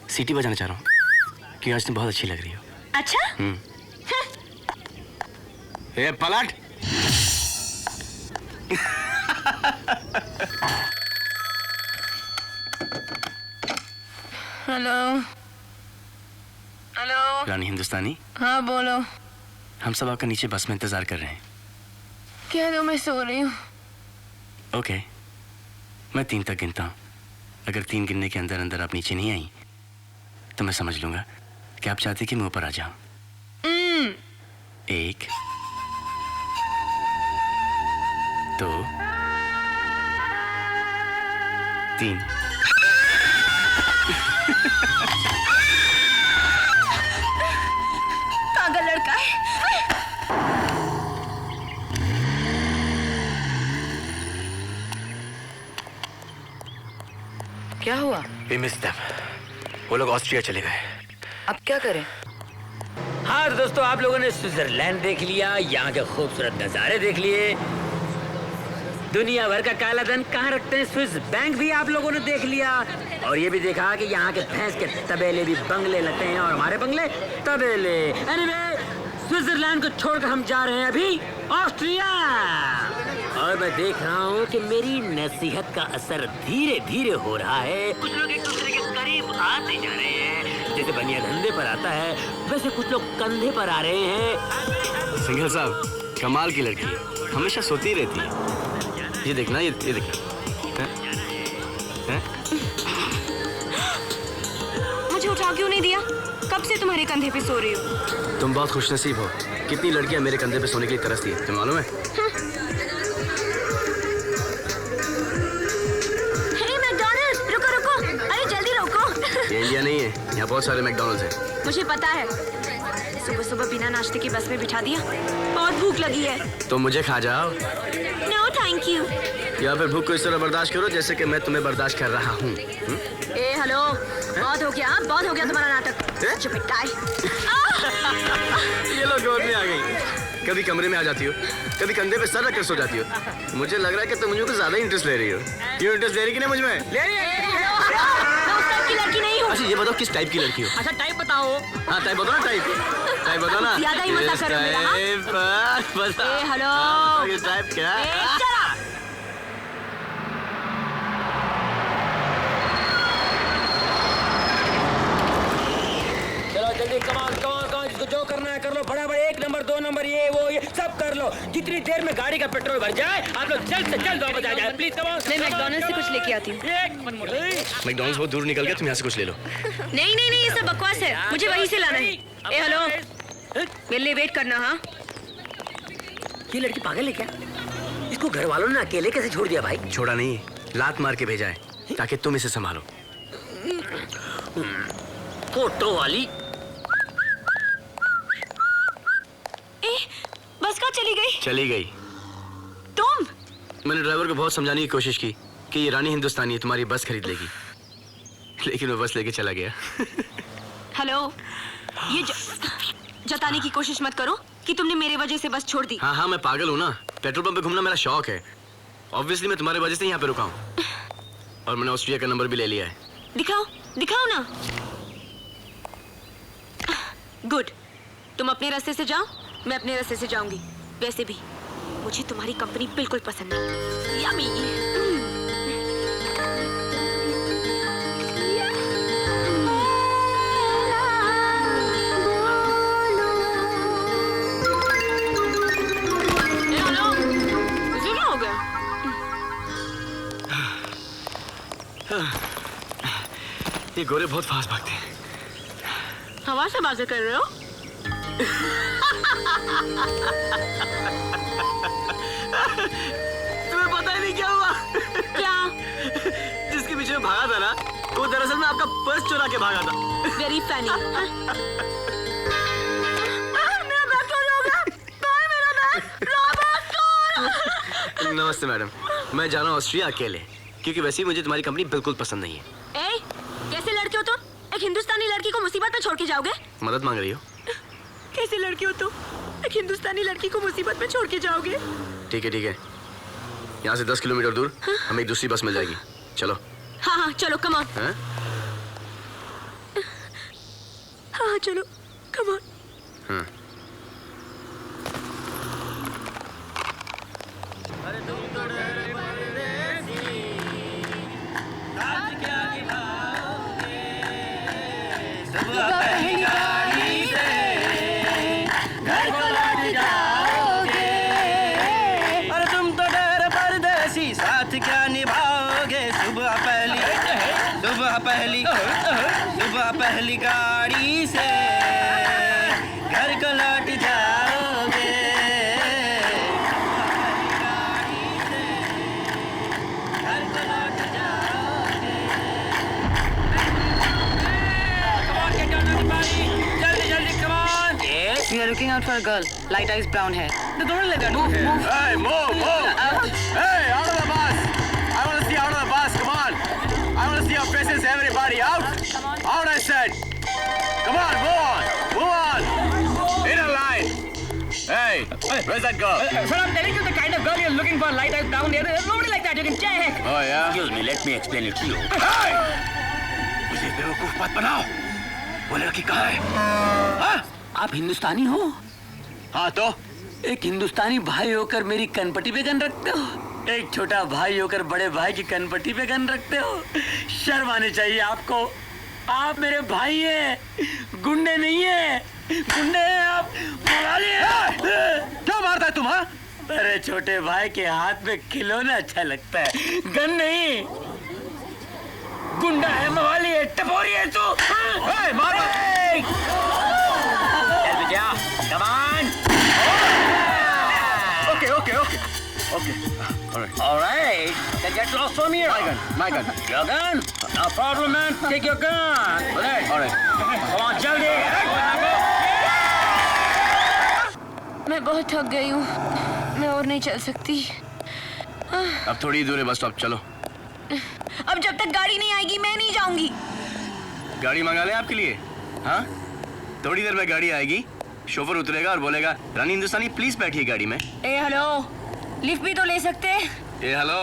सीटी बजाना चाह रहा हूँ क्योंकि आज तुम बहुत अच्छी लग रही हो। अच्छा? ए पलट। Hello hello. रानी हिंदुस्तानी। हाँ बोलो। हम सब आपका नीचे बस में इंतजार कर रहे हैं। कह दो मैं सो रही हूँ। ओके, मैं 3 तक गिनता हूँ। अगर 3 गिनने के अंदर अंदर आप नीचे नहीं आई तो मैं समझ लूंगा कि आप चाहते कि मैं ऊपर आ जाऊं। 1 2 3। पागल लड़का है। क्या हुआ? We missed them. वो लोग ऑस्ट्रिया चले गए। अब क्या करें? हाँ तो दोस्तों, आप लोगों ने स्विट्जरलैंड देख लिया, यहाँ के खूबसूरत नज़ारे देख लिए, दुनिया भर का काला धन कहाँ रखते हैं स्विस बैंक भी आप लोगों ने देख लिया, और ये भी देखा कि यहाँ के भैंस के तबेले भी बंगले लगते हैं और हमारे बंगले तबेले। एनीवे, स्विट्जरलैंड को छोड़कर हम जा रहे हैं अभी ऑस्ट्रिया, और मैं देख रहा हूँ कि मेरी नसीहत का असर धीरे धीरे हो रहा है। कुछ लोग एक दूसरे के करीब आते जा रहे हैं, जैसे बनिया धंधे पर आता है वैसे कुछ लोग कंधे पर आ रहे हैं। सिंघल साहब, कमाल की लड़की है, हमेशा सोती रहती है। ये देखना, ये देखना। मुझे उठा क्यों नहीं दिया? कब से तुम्हारे कंधे पे सो रही हूँ। तुम बहुत खुशनसीब हो, कितनी लड़कियां मेरे कंधे पे सोने के लिए तरसती है, तुम्हें मालूम है? हे मैकडॉनल्ड्स, रुको रुको, अरे जल्दी रोको। ये इंडिया नहीं है, यहाँ बहुत सारे मैकडॉनल्ड्स हैं। मुझे पता है, सुबह सुबह बिना नाश्ते की बस में बिठा दिया, बहुत भूख लगी है। तो मुझे खा जाओ। No thank you. या फिर भूख को इस तरह बर्दाश्त करो जैसे कि मैं तुम्हें बर्दाश्त कर रहा हूँ। ए हेलो, बहुत हो गया तुम्हारा नाटक। चुपिटाई। ये लोग गोद में आ गई, कभी कमरे में आ जाती हो, कभी कंधे पे सर रखकर सो जाती हो। मुझे लग रहा है कि तुम मुझे कुछ ज्यादा इंटरेस्ट ले रही हो। क्यों इंटरेस्ट ले रही कि नहीं मुझ में? ले रही है। मैं उस टाइप की लड़की नहीं हूँ। अच्छा ये बताओ किस टाइप की लड़की हो? अच्छा टाइप बताओ। हाँ टाइप बताओ ना, टाइप बताओ ना। ज्यादा ही मजा करो मेरा। बता। ए हेलो, किस टाइप क्या? चला जल्दी कमाल कमाल कमाल जिसको जो करना है कर लो बड़ा बड़ा 1 नंबर 2 नंबर ये वो ये सब कर लो जितनी देर में गाड़ी का पेट्रोल भर जाए आप लोग जल्द से जल्द वापस आ जाए प्लीज कमाल मैं मैकडॉनल्ड्स से कुछ लेके आती हूँ मैकडॉनल्ड्स बहुत दूर निकल गया, तुम यहाँ से कुछ ले लो। नहीं नहीं नहीं, ये सब बकवास है, मुझे वहीं से लाना है। ए हेलो, मेरे लिए वेट करना। हाँ, ये लड़की पागल है क्या? इसको घर वालों ने अकेले कैसे छोड़ दिया भाई? छोड़ा नहीं, लात मार के भेजा है ताकि तुम इसे संभालो। फोटो वाली बस कहाँ चली गई? चली गई। तुम? मैंने ड्राइवर को बहुत समझाने की कोशिश की कि ये रानी हिंदुस्तानी है, तुम्हारी बस खरीद लेगी, लेकिन वो बस लेके चला गया। हेलो, ये जताने की कोशिश मत करो कि तुमने मेरे वजह से बस छोड़ दी। हाँ हाँ, मैं पागल हूँ ना, पेट्रोल पंप पे घूमना मेरा शौक है। ऑब्वियसली मैं तुम्हारे वजह से यहाँ पे रुका हूँ, और मैंने ऑस्ट्रिया का नंबर भी ले लिया है। दिखाओ दिखाओ ना। गुड, तुम अपने रास्ते से जाओ, मैं अपने रास्ते से जाऊंगी। वैसे भी मुझे तुम्हारी कंपनी बिल्कुल पसंद नहीं। यम्मी। हेलो, इसे क्या हो गया? ये गोरे बहुत फास्ट भागते हैं। हवा से बातें कर रहे हो? तुम्हें पता ही नहीं क्या हुआ? क्या? जिसके पीछे मैं भागा था ना, वो दरअसल में आपका पर्स चुरा के भागा था। Very funny. मेरा बैग चोरी हो गया। कहाँ है मेरा बैग? रॉबर्ट! नमस्ते मैडम, मैं जा रहा हूँ ऑस्ट्रिया अकेले, क्योंकि वैसे ही मुझे तुम्हारी कंपनी बिल्कुल पसंद नहीं है। ए, कैसे लड़के हो तुम? एक हिंदुस्तानी लड़की को मुसीबत में छोड़ के जाओगे? मदद मांग रही हो? कैसे लड़की हो तुम? एक हिंदुस्तानी लड़की को मुसीबत में छोड़ के जाओगे? ठीक है, यहाँ से 10 किलोमीटर दूर हमें एक दूसरी बस मिल जाएगी, चलो। हाँ हाँ चलो, कम ऑन। हाँ चलो, कम ऑन। पहली गाड़ी से घर को लौट जाओगे। घर को लौट जाओगे। जल्दी जल्दी, come on. Yes. We are looking out for a girl. Light eyes, brown hair. No, don't let her. Move. Hey, move. Hey, out of the bus. I want to see out of the bus. Come on. I want to see your faces. Everybody out. Out, I said. Come on, move on. In a line. Hey, where's that girl? Sir, I'm telling you the kind of girl you're looking for. Light eyes, brown hair. There's nobody like that. You can check. Oh yeah. Excuse me, let me explain it to you. Hey! मुझे बेवकूफ मत बनाओ। वो लड़की कहाँ है? हाँ? आप हिंदुस्तानी हो? हाँ तो? एक हिंदुस्तानी भाई होकर मेरी कनपट्टी पे गन रखते हो? एक छोटा भाई होकर बड़े भाई की कनपट्टी पे गन रखते हो? शर्म आनी चाहिए आपको। आप मेरे भाई हैं, गुंडे नहीं हैं। गुंडे हैं आप, मवाली हैं। क्या मारता है तुम? हाँ? अरे छोटे भाई के हाथ में खिलौना अच्छा लगता है, गन नहीं। गुंडा है, मवाली है, टपोरी है तू। मार Come on. Okay. All right. Then get lost from here. My gun. Your gun? No problem, man. Take your gun. All right. Come on, जल्दी. मैं बहुत थक गई हूँ, मैं और नहीं चल सकती। अब थोड़ी दूर है बस स्टॉप, चलो। अब जब तक गाड़ी नहीं आएगी मैं नहीं जाऊंगी। गाड़ी मंगा लें आपके लिए? हाँ, थोड़ी देर में गाड़ी आएगी, शोफर उतरेगा और बोलेगा रानी हिंदुस्तानी प्लीज बैठिए गाड़ी में। ए हेलो, लिफ्ट भी तो ले सकते। ए हेलो,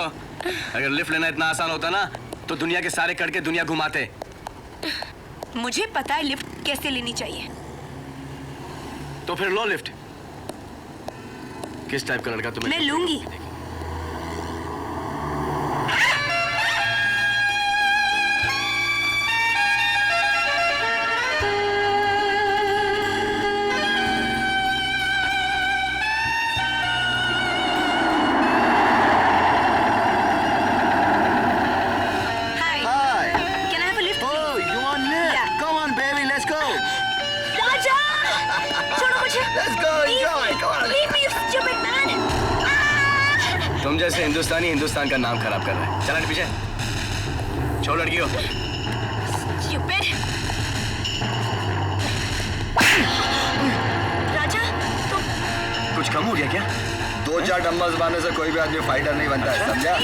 अगर लिफ्ट लेना इतना आसान होता ना तो दुनिया के सारे करके दुनिया घुमाते। मुझे पता है लिफ्ट कैसे लेनी चाहिए। तो फिर लो लिफ्ट। किस टाइप का लड़का तुम्हें? मैं लूंगी। Let's go, enjoy. Come on. Leave me, you stupid man. तुम जैसे हिंदुस्तानी हिंदुस्तान का नाम खराब कर रहे हैं। चला पीछे। छोड़ लड़कियों। Stupid. राजा, तुम कुछ कम हो गया क्या? 2-4 डंबल्स मारने से कोई भी आदमी फाइटर नहीं बनता है, समझा?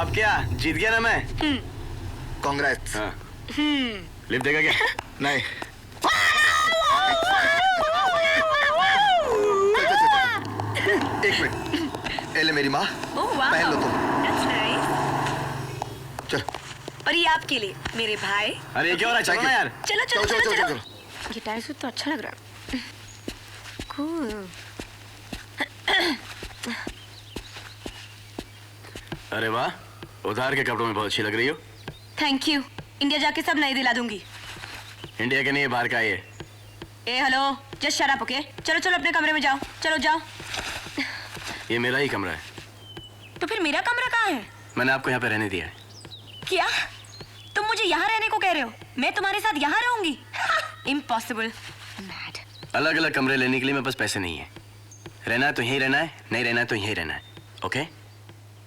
अब क्या जीत गया ना मैं? कांग्रेस। हाँ। लिफ्ट देगा क्या? नहीं। एक मिनट। एले मेरी माँ। पहन लो तुम। चल। और ये आपके लिए मेरे भाई। अरे क्या हो रहा है? चलो ना यार। चलो चलो चलो, चलो चलो, चलो। चलो। ये टाई सूट तो अच्छा लग रहा है। Cool. अरे वाह, उधार के कपड़ों में बहुत अच्छी लग रही हो। Thank you. इंडिया जाके सब नए दिला दूंगी। इंडिया के नहीं, बाहर का ये। ए hello, just shut up, okay? चलो चलो अपने कमरे में जाओ। चलो जाओ। ये मेरा ही कमरा है। तो फिर मेरा कमरा कहाँ है? मैंने आपको यहाँ पे रहने दिया है। क्या? तुम मुझे यहाँ रहने को कह रहे हो? मैं तुम्हारे साथ यहाँ रहूंगी? इम्पॉसिबल। मैड। अलग अलग कमरे लेने के लिए मेरे पास पैसे नहीं है। रहना है तो यहीं रहना है, नहीं रहना है तो यहीं रहना है, ओके?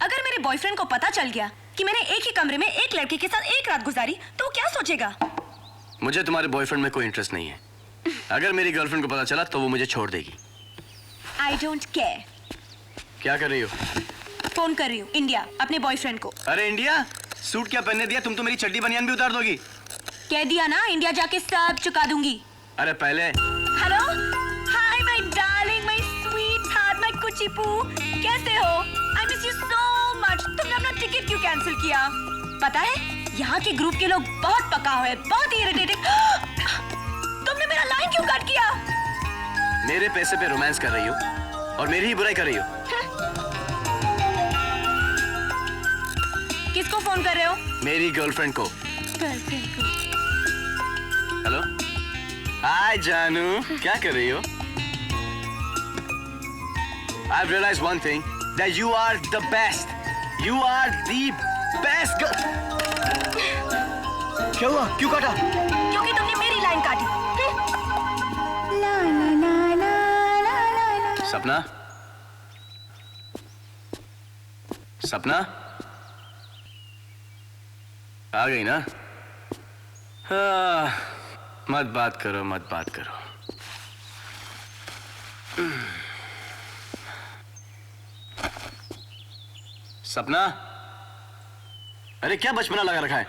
अगर मेरे बॉयफ्रेंड को पता चल गया कि मैंने एक ही कमरे में एक लड़के के साथ एक रात गुजारी तो वो क्या सोचेगा? मुझे तुम्हारे बॉयफ्रेंड में कोई इंटरेस्ट नहीं है। अगर मेरी गर्लफ्रेंड को पता चला तो वो मुझे छोड़ देगी। I don't care. क्या कर रही हो? फोन कर रही हूँ इंडिया, अपने बॉयफ्रेंड को। अरे इंडिया, सूट क्या पहनने दिया? तुम तो मेरी चड्डी बनियान भी उतार दोगी। कह दिया ना, इंडिया जाके सब चुका दूंगी। अरे पहले। Hello, hi my darling, my sweet heart, my कुची पू, कैसे हो? I miss you so much. तुमने अपना टिकट क्यों कैंसिल किया? पता है, यहाँ के ग्रुप के लोग बहुत पका हुए, बहुत इरिटेटिंग। तुमने मेरा लाइन क्यों कट किया? मेरे पैसे पे रोमांस कर रही हो और मेरी ही बुराई कर रही हो। किसको फोन कर रहे हो? मेरी गर्लफ्रेंड को। गर्लफ्रेंड को। हेलो, हाय जानू, क्या कर रही हो? I've realized one thing, that you are the best. You are the best girl. क्या हुआ? क्यों काटा? क्योंकि तुमने मेरी लाइन काटी। सपना? सपना? आ गई ना? मत बात करो, मत बात करो। सपना? अरे क्या बचपना लगा रखा है?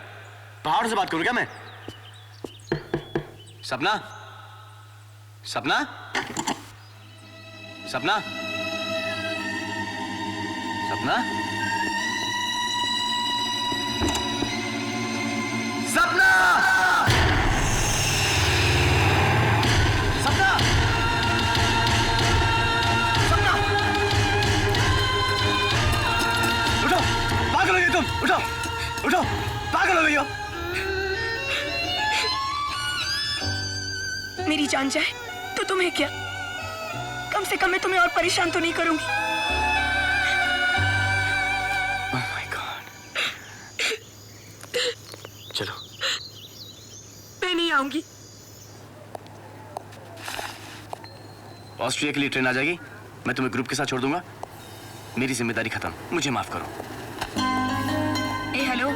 पहाड़ से बात करूं क्या मैं? सपना? सपना? सपना? सपना? सपना! सपना! सपना! उठो! पागल हो गई तुम! उठो! उठो! पागल हो गई हो! मेरी जान जाए तो तुम्हें क्या? कम से कम मैं तुम्हें और परेशान तो नहीं करूंगी। Oh my God. चलो। मैं नहीं आऊंगी। ऑस्ट्रिया के लिए ट्रेन आ जाएगी, मैं तुम्हें ग्रुप के साथ छोड़ दूंगा। मेरी जिम्मेदारी खत्म, मुझे माफ करो। ए हेलो,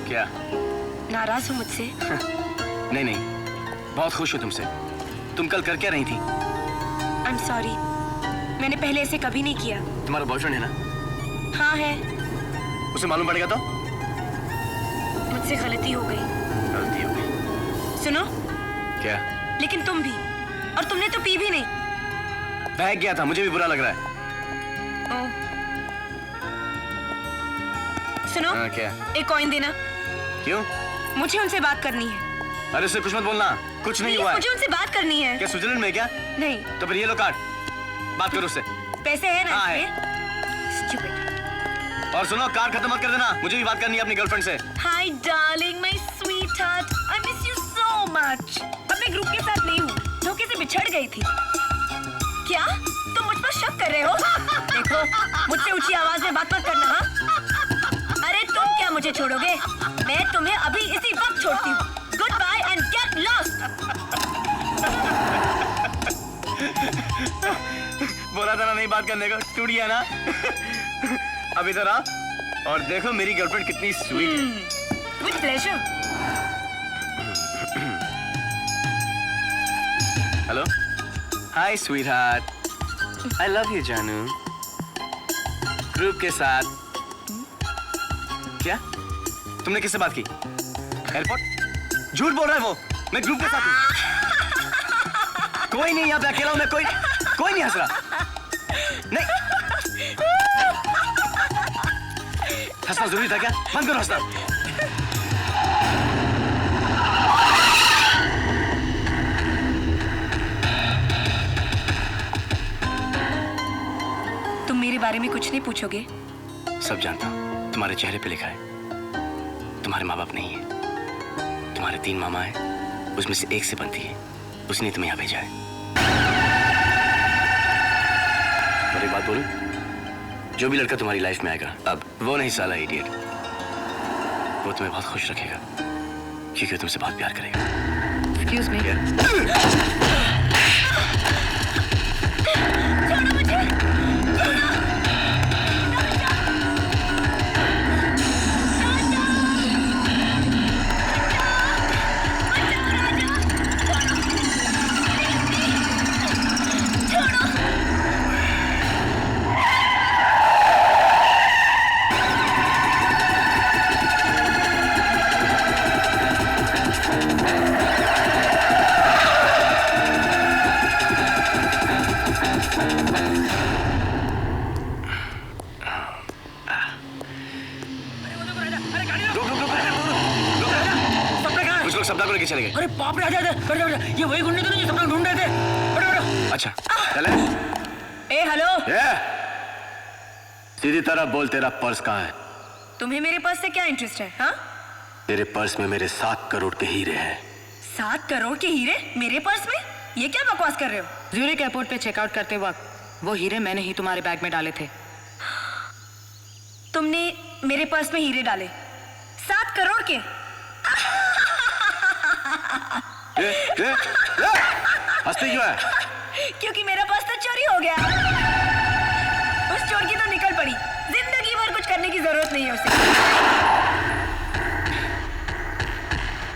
क्या? नाराज हो मुझसे? नहीं नहीं, बहुत खुश हूँ तुमसे। तुम कल कर क्या रही थी? आई एम सॉरी, मैंने पहले ऐसे कभी नहीं किया। तुम्हारा बॉयफ्रेंड है ना? हाँ है। उसे मालूम पड़ेगा तो? मुझसे गलती हो गई। गलती हो गई। सुनो, क्या? लेकिन तुम भी, और तुमने तो पी भी नहीं। बहक गया था, मुझे भी बुरा लग रहा है। ओह। सुनो, हाँ, क्या? एक कॉइन देना। क्यों? मुझे उनसे बात करनी है। अरे उससे कुछ मत बोलना, कुछ नहीं हुआ है। मुझे उनसे बात करनी है। क्या स्विट्जरलैंड में क्या? नहीं। तो फिर ये लो कार्ड, बात करो उससे। पैसे है ना? हाँ, है। Stupid. और सुनो, कार खत्म मत कर देना, मुझे भी बात करनी है अपनी गर्लफ्रेंड से। Hi darling, my sweetheart. I miss you so much. अपने ग्रुप के साथ नहीं हूँ, धोखे से बिछड़ गई थी। क्या? तुम मुझ पर शक कर रहे हो? देखो, मुझसे ऊंची आवाज में बात मत करना, हाँ? अरे तुम क्या मुझे छोड़ोगे? मैं तुम्हें अभी इसी वक्त छोड़ती हूँ। Goodbye and get lost. बोला था ना नहीं बात करने को, टूट गया ना? अब इधर आ और देखो मेरी गर्लफ्रेंड कितनी स्वीट है। With pleasure. Hello, hi sweet heart, I love you जानू। ग्रुप के साथ क्या? तुमने किससे बात की? एयरपोर्ट? झूठ बोल रहा है वो, मैं ग्रुप के साथ हूँ। कोई नहीं यहाँ पे, अकेला हूँ मैं, कोई नहीं हंस रहा। नहीं, हंसना जरूरी था क्या? बंद करो हंसना। तुम मेरे बारे में कुछ नहीं पूछोगे? सब जानता हूँ, तुम्हारे चेहरे पे लिखा है। तुम्हारे माँ बाप नहीं है, तुम्हारे 3 मामा हैं, उसमें से एक से बनती है, उसने तुम्हें यहाँ भेजा है। और एक बात बोलूं, जो भी लड़का तुम्हारी लाइफ में आएगा, अब वो नहीं साला इडियट, वो तुम्हें बहुत खुश रखेगा, क्योंकि वो तुमसे बहुत प्यार करेगा। Excuse me. सपना को लेके चले गए। अरे बाप रे, आजा आजा, बैठ जा, ये वही गुंडे तो नहीं जो सपना ढूंढ रहे थे। बैठो बैठो। अच्छा चले। ए हेलो, सीधी तरह बोल, तेरा पर्स कहाँ है? तुम्हें मेरे पर्स से क्या इंटरेस्ट है? हाँ? तेरे पर्स में मेरे 7 करोड़ के हीरे हैं। 7 करोड़ के हीरे मेरे पर्स में? ये क्या बकवास कर रहे हो? ज्यूरिक एयरपोर्ट पे चेकआउट करते वक्त वो हीरे मैंने ही तुम्हारे बैग में डाले थे। तुमने मेरे पर्स में हीरे डाले? 7 करोड़ के? हंसती क्यों है? क्योंकि मेरा पर्स तो चोरी हो गया। उस चोर की तो निकल पड़ी, जिंदगी भर कुछ करने की जरूरत नहीं है उसे।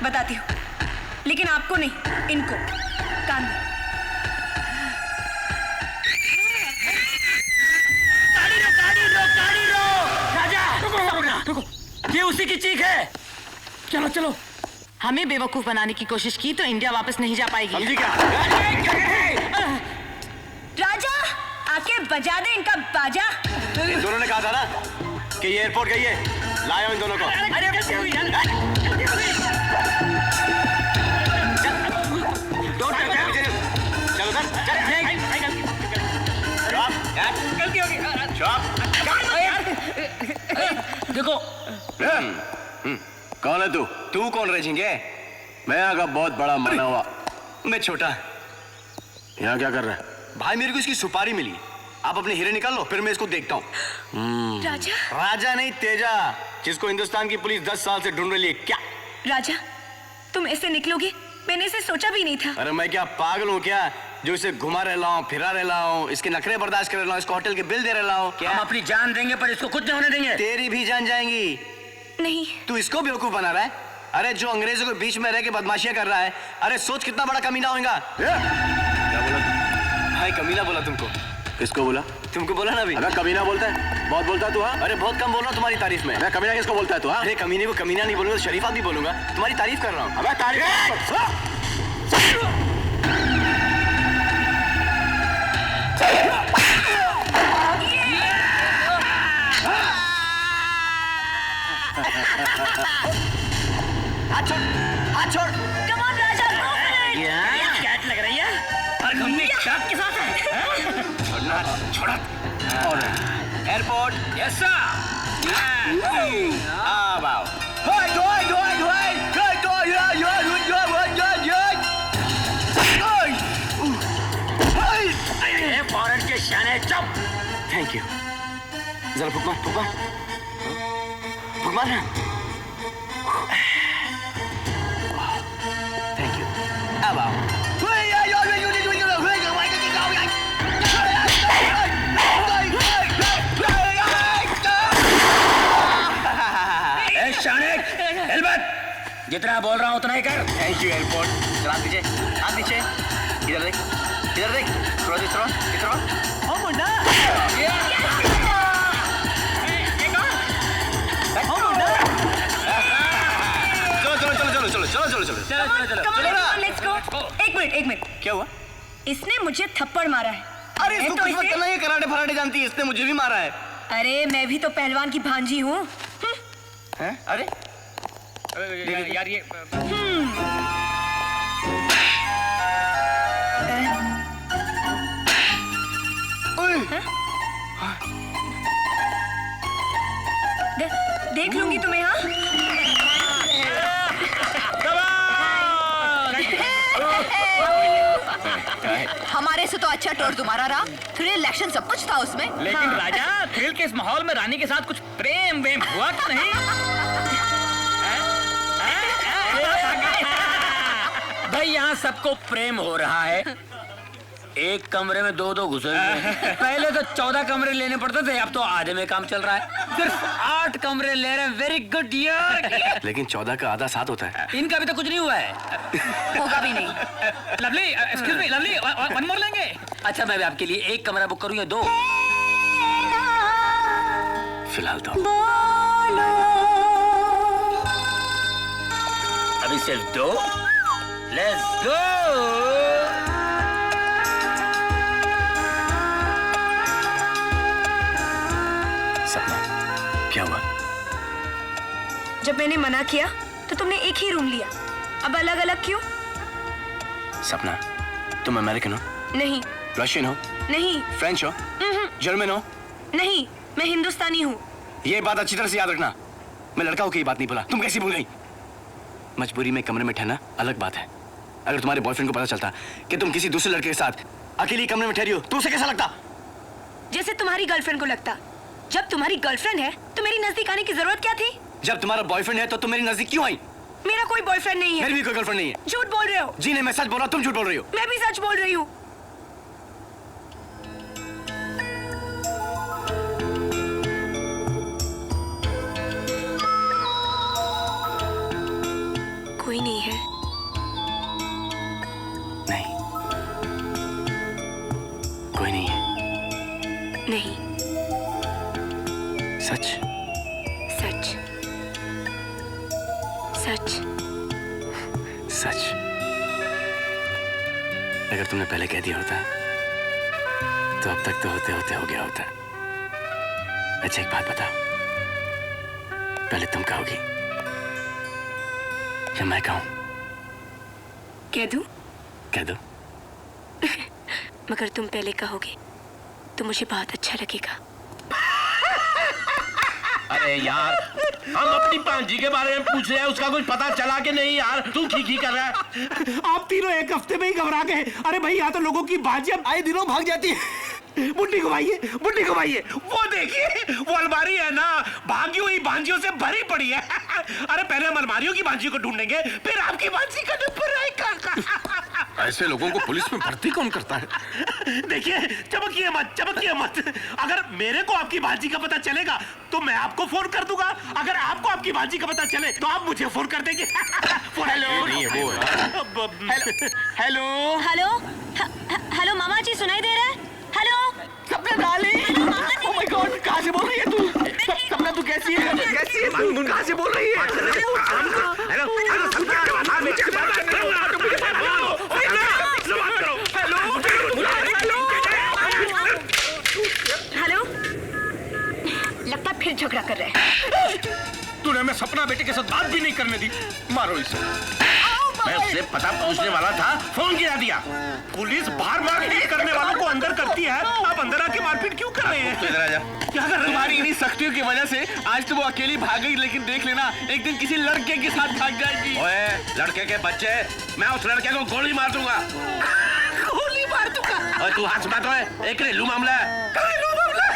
बताती हूँ, लेकिन आपको नहीं, इनको कान में। गाड़ी रो। राजा रुको, ये उसी की चीख है। चलो चलो। हमें बेवकूफ बनाने की कोशिश की तो इंडिया वापस नहीं जा पाएगी। समझी क्या? राजा, आके बजा दे इनका बाजा। इन दोनों ने कहा था ना कि ये एयरपोर्ट गई है, लाया इन दोनों को। चलो सर, देखो। कौन है तू? तू कौन रेजिंगे? मैं यहाँ का बहुत बड़ा माना हुआ। मैं छोटा। यहाँ क्या कर रहा है? भाई मेरे को इसकी सुपारी मिली, आप अपने हीरे निकाल लो, फिर मैं इसको देखता हूँ। राजा, राजा नहीं, तेजा, जिसको हिंदुस्तान की पुलिस 10 साल से ढूंढ रही है। क्या राजा, तुम ऐसे निकलोगे? मैंने इसे सोचा भी नहीं था। अरे मैं क्या पागल हूँ क्या, जो इसे घुमा रहा हूँ, फिरा रहा हूँ, इसके नखरे बर्दाश्त कर रहा हूँ, इसको होटल के बिल दे रहा हूँ। क्या हम अपनी जान देंगे पर इसको कुछ नहीं होने देंगे। तेरी भी जान जाएंगी। नहीं, तू इसको बेवकूफ बना रहा है। अरे जो अंग्रेजों के बीच में रह के बदमाशियां कर रहा है, अरे सोच कितना बड़ा कमीना होगा। क्या बोला भाई? कमीना बोला तुमको? किसको बोला? तुमको बोला ना अभी। अबे कमीना बोलता है? बहुत बोलता है तू। हाँ, अरे बहुत कम बोल रहा हूँ तुम्हारी तारीफ में। अबे कमीना किसको बोलता है तू? हाँ, अरे कमीने को कमीना नहीं बोलूंगा तो शरीफा भी बोलूंगा, तुम्हारी तारीफ कर रहा हूँ। अबे तारीफ हाथ छोड़, हाथ छोड़। Come on, Raja, go for it. ये कैट लग रही है और घूमने शार्क के साथ है। छोड़ना, छोड़ा। और एयरपोर्ट। Yes sir. अब आओ। हाय, हाय, हाय, हाय, हाय, हाय, हाय, हाय, हाय। ये फॉरेन के शाने चुप। Thank you. जरा फुक मार, फुक मार, फुक मार ना। Thank you. अब आओ। ए शाने, हेलमेट। जितना बोल रहा हूँ उतना ही कर। Thank you airport. चला हाथ नीचे, हाथ नीचे। इधर देख, इधर देख। थोड़ा दी, थोड़ा, थोड़ा। ओ मुन्ना। Let's go. एक मिनट। क्या हुआ? इसने मुझे थप्पड़ मारा है। अरे इसको कुछ मत करना, ये कराटे फराटे जानती है, इसने मुझे भी मारा है। अरे मैं भी तो पहलवान की भांजी हूँ। हैं? अरे यार ये देख लूंगी तुम्हें। हाँ हमारे से तो अच्छा टोर तुम्हारा रहा। थ्रिल एक्शन सब कुछ था उसमें। लेकिन राजा, थ्रिल के इस माहौल में रानी के साथ कुछ प्रेम वेम हुआ तो नहीं? भाई यहाँ सबको प्रेम हो रहा है। एक कमरे में दो घुसे हुए हैं। पहले तो 14 कमरे लेने पड़ते थे, अब तो आधे में काम चल रहा है। सिर्फ 8 कमरे ले रहे हैं। वेरी गुड यार। लेकिन 14 का आधा 7 होता है। इनका भी तो कुछ नहीं हुआ है। होगा भी नहीं। Lovely, excuse me, lovely, one more लेंगे? अच्छा, मैं भी आपके लिए 1 कमरा बुक करूँ या 2? फिलहाल तो अभी सिर्फ 2। Let's go. सपना, क्या हुआ? जब मैंने मना किया तो तुमने एक ही रूम लिया। अब अलग अलग क्यों? सपना, तुम अमेरिकन हो? नहीं। रशियन हो? नहीं। फ्रेंच हो? जर्मन हो? नहीं, मैं हिंदुस्तानी हूँ। ये बात अच्छी तरह से याद रखना। मैं लड़का होकर ये बात नहीं बोला। तुम कैसी भूल गई? मजबूरी में कमरे में ठहरना अलग बात है। अगर तुम्हारे बॉयफ्रेंड को पता चलता कि तुम किसी दूसरे लड़के के साथ अकेली कमरे में ठहरी हो तो उसे कैसा लगता? जैसे तुम्हारी गर्लफ्रेंड को लगता। जब तुम्हारी गर्लफ्रेंड है तो मेरी नजदीक आने की जरूरत क्या थी? जब तुम्हारा बॉयफ्रेंड है तो तुम मेरी नजदीक क्यों आई? मेरा कोई बॉयफ्रेंड नहीं है। मेरी भी कोई गर्लफ्रेंड नहीं है। झूठ बोल रहे हो। जी नहीं, मैं सच बोल रहा हूँ, तुम झूठ बोल रही हो। मैं भी सच बोल रही हूँ। कोई नहीं है। नहीं, कोई नहीं है। नहीं। सच? सच। सच। सच। अगर तुमने पहले कह दिया होता तो अब तक तो होते होते हो गया होता। अच्छा, एक बात बताओ, पहले तुम कहोगी या मैं कहूं? कह दूं? कह दो। मगर तुम पहले कहोगे तो मुझे बहुत अच्छा लगेगा। अरे यार, हम अपनी पांजी के बारे में पूछ रहे हैं, उसका कुछ पता चला कि नहीं यार? तू ठीक कर रहा है। आप तीनों एक हफ्ते में ही घबरा गए। अरे भाई, यहाँ तो लोगों की बाजियां आए दिनों भाग जाती है। बुड्ढी घुमाइए, बुड्ढी घुमाइए। वो देखिए, वो अलमारी है ना, भागी हुई भांजियों से भरी पड़ी है। अरे पहले हम अलमारियों की भांजी को ढूंढेंगे, फिर आपकी भांजी का नंबर आएगा। ऐसे लोगों को पुलिस में भर्ती कौन करता है? देखिए, चमकिए मत, चमकिए मत। अगर मेरे को आपकी भांजी का पता चलेगा तो मैं आपको फोन कर दूंगा। अगर आपको आपकी भांजी का पता चले तो आप मुझे फोन कर देंगे। हेलो। हेलो। हेलो। हेलो मामा जी, सुनाई दे रहा है? हेलो। सपना डार्लिंग। ओह माय गॉड, कहाँ से बोल रही है तू? सपना, तू कैसी है? कैसी है तू? कहाँ से बोल रही है? हेलो। लगता फिर झगड़ा कर रहे हैं। तूने मैं सपना बात भी नहीं करने दी। मारो इसे। मैं उससे पता पूछने वाला था, फोन गिरा दिया। पुलिस बार बार मारपीट करने वालों को अंदर करती है, आप अंदर आके मारपीट क्यों कर रहे हैं? तू इधर आ जा। क्या कर रहे हैं? तुम्हारी इन्हीं सख्तियों की वजह से आज तो वो अकेली भाग गई, लेकिन देख लेना एक दिन किसी लड़के के साथ भाग जाएगी। ओए लड़के के बच्चे, मैं उस लड़के को गोली मार दूंगा। गोली मार दूंगा? ओए तू हाथ मत ओए, एक घरेलू मामला है। घरेलू मामला है।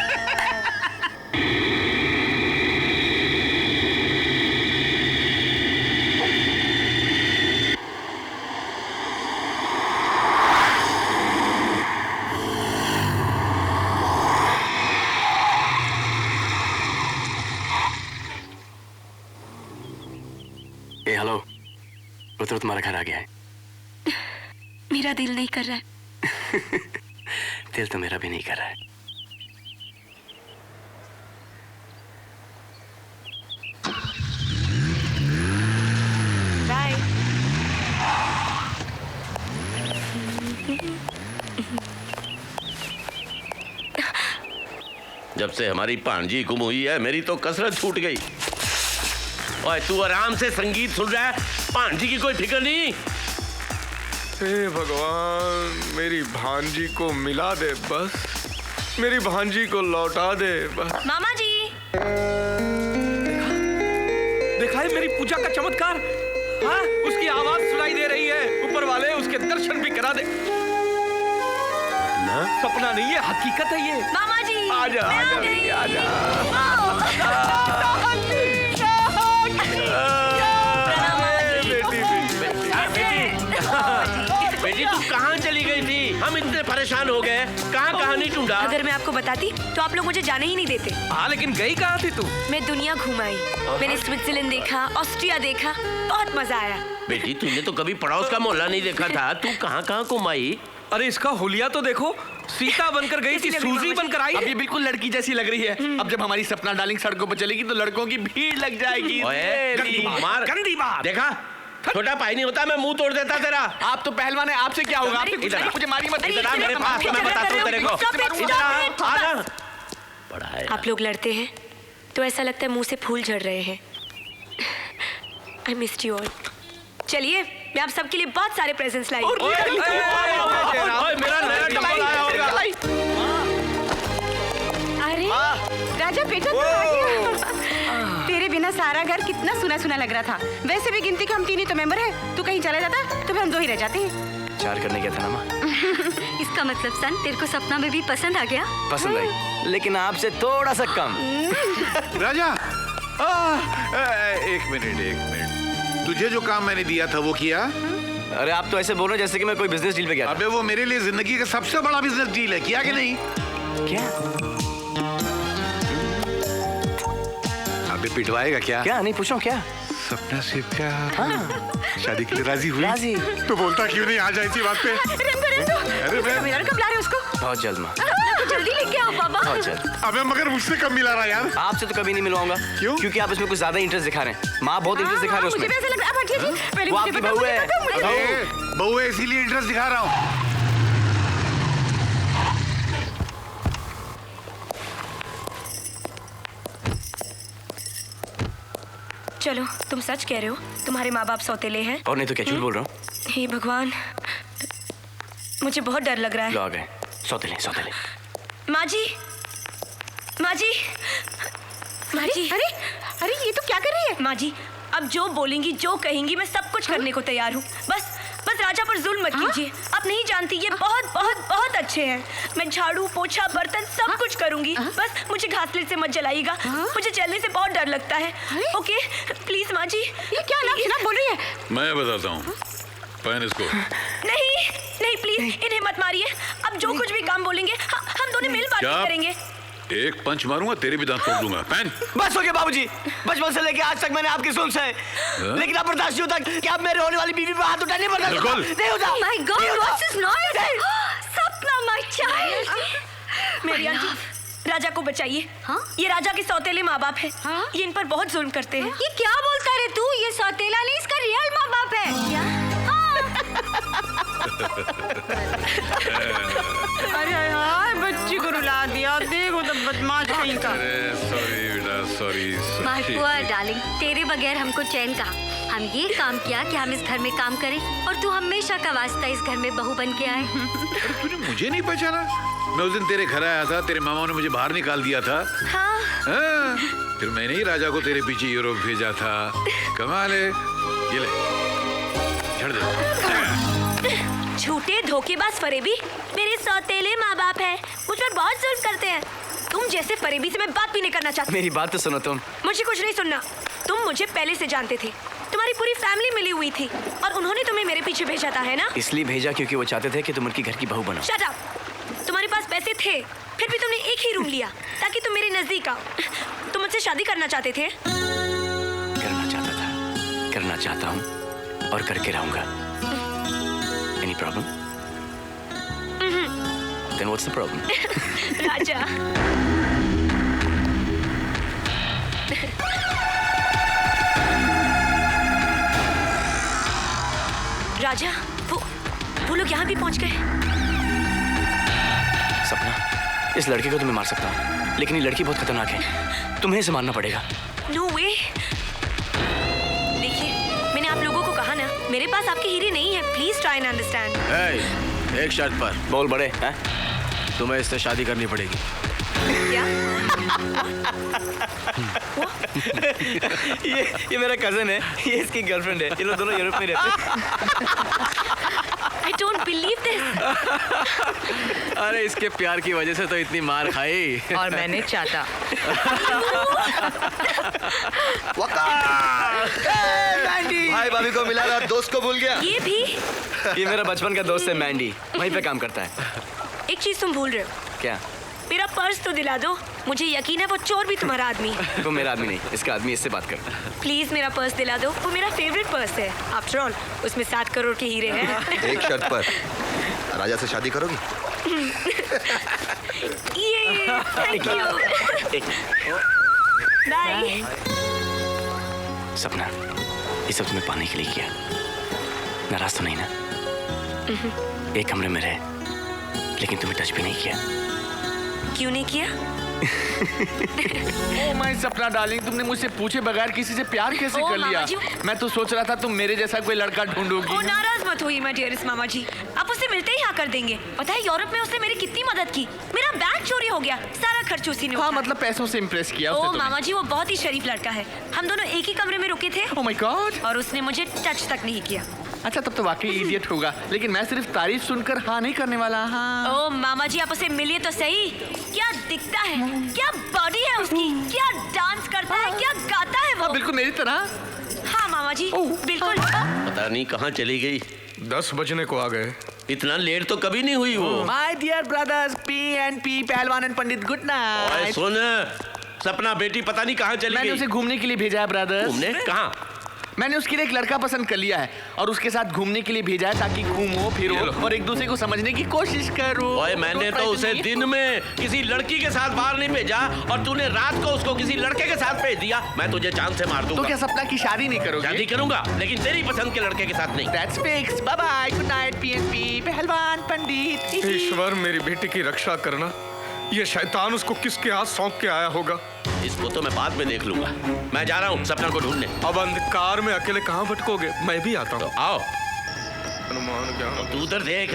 ए हेलो, रुद्र तुम्हारा घर आ गया है। मेरा दिल नहीं कर रहा है। दिल तो मेरा भी नहीं कर रहा है। बाय। जब से हमारी भांजी गुम हुई है, मेरी तो कसरत छूट गई। ओए तू आराम से संगीत सुन रहा है, भांजी की कोई फिक्र नहीं। हे भगवान, मेरी भांजी को मिला दे बस, मेरी भांजी को लौटा दे बस। मामा जी, देखा है मेरी पूजा का चमत्कार? हाँ, उसकी आवाज सुनाई दे रही है। ऊपर वाले उसके दर्शन भी करा दे। सपना नहीं है, हकीकत है ये। मामा जी, आजा आजा बेटी, आजा। बेटी तू कहाँ चली गई थी? हम इतने परेशान हो गए, कहाँ कहानी ढूंढा। अगर मैं आपको बताती तो आप लोग मुझे जाने ही नहीं देते। हाँ, लेकिन गई कहाँ थी तू? मैं दुनिया घुमाई, मैंने स्विट्जरलैंड देखा, ऑस्ट्रिया देखा, बहुत मजा आया। बेटी तूने तो कभी पड़ोस का मोहल्ला नहीं देखा था, तू कहाँ कहाँ घुमाई? अरे इसका हुलिया तो देखो, सीता बनकर गई थी, सूजी बनकर आई। अब ये बिल्कुल लड़की जैसी लग रही है। अब जब हमारी सपना डार्लिंग सड़कों पर चलेगी तो लड़कों की भीड़ लग जाएगी। गंदी बात। देखा, छोटा भाई नहीं होता, मैं मुंह तोड़ देता तेरा। आप तो पहलवान है, आपसे क्या होगा? आपने कुछ नहीं, मुझे मारी मत। इधर आ मेरे पास, मैं बताता हूँ तेरे को। इधर आ ना। बड़ा है। आप लोग लड़ते हैं तो ऐसा लगता है मुंह से फूल झड़ रहे हैं। I missed you all. चलिए, मैं आप सबके लिए बहुत सारे प्रेजेंट्स लाई। मेरा नया डबल आया होगा। अरे राजा बेटा तू आ गया। तेरे बिना सारा घर कितना सुना सुना लग रहा था। वैसे भी गिनती के हम तीन ही तो मेंबर हैं। तू कहीं चला जाता तो फिर हम दो ही रह जाते हैं। 4 करने गया था ना माँ। इसका मतलब सन तेरे को सपना में भी पसंद आ गया? पसंद आई, लेकिन आपसे थोड़ा सा कम। राजा, एक मिनट। तुझे जो काम मैंने दिया था वो किया? अरे आप तो ऐसे बोल रहे हो जैसे कि मैं कोई बिजनेस डील पे गया था। अबे वो मेरे लिए जिंदगी का सबसे बड़ा बिजनेस डील है, किया कि नहीं? क्या? अबे पिटवाएगा क्या? क्या नहीं पूछो क्या? सपना से प्यार, शादी के लिए राजी हुई? राजी। तो बोलता क्यों नहीं, आ जाए इसी बात पे। अरे मैं कब ला रहे उसको? बहुत जल्द माँ। जल्दी लेके आओ बाबा। बहुत जल्द। अबे मगर मुझसे कब मिला रहा यार? आपसे तो कभी नहीं मिलवाऊंगा। क्यों? क्योंकि आप इसमें कुछ ज्यादा इंटरेस्ट दिखा रहे हैं। माँ बहुत इंटरेस्ट दिखा रहे हैं उसमें। मुझे भी ऐसा लग रहा है। वो आपकी बहू है। बहू है इसीलिए इंटरेस्ट दिखा रहा हूँ। चलो, तुम सच कह रहे हो, तुम्हारे माँ बाप सौतेले हैं। और नहीं तो क्या, झूठ बोल रहा हूँ। हे भगवान, मुझे बहुत डर लग रहा है। लो आ गए, सौतेले। माँ जी, माँ जी, माँ जी। अरे ये तो क्या कर रही है? माँ जी, अब जो बोलेंगी, जो कहेंगी, मैं सब कुछ करने को तैयार हूँ। बस राजा पर जुल्म मत कीजिए। आप नहीं जानती, ये बहुत बहुत बहुत अच्छे हैं। मैं झाड़ू, पोछा, बर्तन सब कुछ करूंगी। बस मुझे घासलेट से मत जलाइएगा। मुझे जलने से बहुत डर लगता है। ओके, प्लीज माँ जी। ये क्या नाम बोल रही है? मैं बताता हूँ, पहन इसको। नहीं प्लीज, इन्हें मत मारिए। अब जो कुछ भी काम बोलेंगे हम दोनों मिल बात करेंगे। एक पंच मारूंगा, तेरे भी दांत तोड़ दूंगा। पहन। बस हो गया बाबूजी, बचपन से लेके आज तक मैंने आपकी सुन से, लेकिन अब बर्दाश्त नहीं होता कि आप मेरे होने वाली बीवी पे हाथ उठाने नहीं होता। My God, what's this noise? सपना, my child. मेरी आंटी, राजा को बचाइए। ये राजा के सौतेले माँ बाप है। ये इन पर बहुत जुल्म करते हैं। ये क्या बोलता रे तू? ये सौतेला नहीं, इसका रियल माँ बाप है। क्या? अरे यार, बच्ची को रुला दिया। देखो तो बदमाश कहीं का। सॉरी बेटा, सॉरी मालपुआ डार्लिंग, तेरे बगैर हमको चैन कहाँ। हम ये काम किया कि हम इस घर में काम करें और तू हमेशा का वास्ता इस घर में बहू बन के आए। तूने मुझे नहीं पहचाना? मैं उस दिन तेरे घर आया था, तेरे मामा ने मुझे बाहर निकाल दिया था। हाँ। हाँ, फिर मैंने ही राजा को तेरे पीछे यूरोप भेजा था। कमाल है। ये ले, झड़ दे। झूठे धोखेबाज फरेबी, मेरे सौतेले माँ बाप है, मुझ पर बहुत जुल्म करते हैं। तुम जैसे फरेबी से मैं बात भी नहीं करना चाहती। मेरी बात तो सुनो तुम। मुझे कुछ नहीं सुनना। तुम मुझे पहले से जानते थे, तुम्हारी पूरी फैमिली मिली हुई थी और उन्होंने तुम्हें मेरे पीछे भेजा था, है ना? इसलिए भेजा क्योंकि वो चाहते थे कि तुम उनकी घर की बहू बनो। Shut up. तुम्हारे पास पैसे थे, फिर भी तुमने एक ही रूम लिया ताकि तुम मेरे नजदीक आओ। तुम मुझसे शादी करना चाहते थे? करना चाहता था, करना चाहता हूँ और करके रहूंगा। Any problem? Then what's the problem? राजा। राजा, वो लोग यहाँ भी पहुँच गए। सपना, इस लड़के को तुम्हें मार सकता हूँ, लेकिन ये लड़की बहुत खतरनाक है, तुम्हें इसे मारना पड़ेगा। No way। देखिए, मैंने आप लोगों को कहा ना, मेरे पास आपके हीरे नहीं है। Please try and understand. एक शर्त पर। बोल बड़े हैं? तुम्हें इससे शादी करनी पड़ेगी। क्या? ये मेरा कजन है, ये इसकी गर्लफ्रेंड है, ये लोग दोनों यूरोप में रहते हैं। I don't believe this। अरे इसके प्यार की वजह से तो इतनी मार खाई। और मैंने चाहता। भाई भाभी को मिला रहा, दोस्त को भूल गया। ये भी? ये मेरा बचपन का दोस्त है मैंडी, वहीं पे काम करता है। एक चीज तुम भूल रहे हो। क्या? मेरा पर्स तो दिला दो। मुझे यकीन है वो चोर भी तुम्हारा आदमी है। वो मेरा आदमी नहीं, इसका आदमी, इससे बात कर। प्लीज मेरा पर्स दिला दो, वो मेरा फेवरेट पर्स है। आफ्टर ऑल उसमें 7 करोड़ के हीरे हैं। एक शर्त पर, राजा से शादी करोगी? ये थैंक यू। बाय। सपना, ये सब तुम्हें पाने के लिए किया, नाराज तो नहीं ना? एक कमरे में रहे, लेकिन तुम्हें टच भी नहीं किया। क्यों नहीं किया? ओह माय सपना डार्लिंग, तुमने मुझसे पूछे बगैर किसी से प्यार कैसे ओह कर लिया? मामा जी। मैं तो सोच रहा था तुम मेरे जैसा कोई लड़का ढूंढोगी। ओ नाराज मत होइए माय डियरेस्ट मामा जी, आप उससे मिलते ही हाँ कर देंगे। पता है यूरोप में उसने मेरी कितनी मदद की। मेरा बैग चोरी हो गया, सारा खर्च उसी ने हाँ, उठाया। मतलब पैसों से इम्प्रेस किया उसने ओ तुम्हें। मामा जी, वो बहुत ही शरीफ लड़का है। हम दोनों एक ही कमरे में रुके थे। ओह माय गॉड। और उसने मुझे टच तक नहीं किया। अच्छा, तब तो वाकई इडियट होगा, लेकिन मैं सिर्फ तारीफ सुनकर हाँ नहीं करने वाला। हाँ। ओ मामा जी, आप उसे मिलिए तो सही। क्या दिखता है, क्या बॉडी है उसकी, क्या डांस करता है, क्या गाता है वो। बिल्कुल मेरी तरह। हाँ मामा जी, बिल्कुल। पता नहीं कहाँ चली गई। 10 बजने को आ गए। इतना लेट तो कभी नहीं हुई वो। माय डियर ब्रदर्स, P&P पहलवान एंड पंडित, गुड नाइट। ओए सुन, सपना बेटी पता नहीं कहाँ चली गई। मैंने उसे घूमने के लिए भेजा है ब्रदर्स। घूमने? कहाँ? मैंने उसके लिए एक लड़का पसंद कर लिया है और उसके साथ घूमने के लिए भेजा है ताकि घूमो फिरो और एक दूसरे को समझने की कोशिश करो। ओए मैंने तो उसे दिन में किसी लड़की के साथ बाहर नहीं भेजा और तूने रात को उसको किसी लड़के के साथ भेज दिया। मैं तुझे चांद से मार दूंगा। तो क्या सपना की शादी नहीं करोगे? शादी करूंगा, लेकिन तेरी पसंद के लड़के के साथ नहीं। That's fixed. Bye bye. Good night, P&P पहलवान पंडित। ईश्वर, मेरी बेटी की रक्षा करना। ये शैतान उसको किसके हाथ सौंप के आया होगा? इसको तो मैं बाद में देख लूंगा। मैं जा रहा हूँ सपना को ढूंढने। अब अंधकार में अकेले कहाँ भटकोगे? मैं भी आता हूँ। तो आओ। हनुमान ज्ञान। तू उधर देख।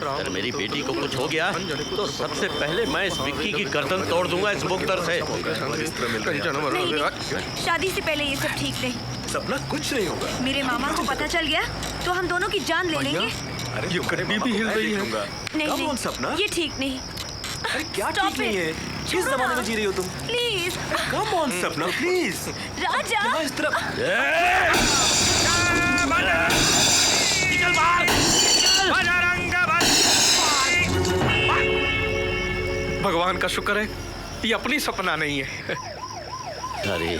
अगर मेरी बेटी को कुछ हो गया तो सबसे पहले मैं इस विक्की की गर्दन तोड़ दूंगा इस बुकदर से। नहीं, शादी से पहले ये सब ठीक नहीं। सपना, कुछ नहीं होगा। मेरे मामा को पता चल गया तो हम दोनों की जान ले लेंगे। अरे ये करीबी भी हिल रही है। नहीं सपना, ये ठीक नहीं। अरे क्या ठीक नहीं है? किस जमाने में जी रही हो तुम? प्लीज कम ऑन सपना, प्लीज। राजा, इस तरफ। निकल बाहर। भगवान का शुक्र है ये अपनी सपना नहीं है। अरे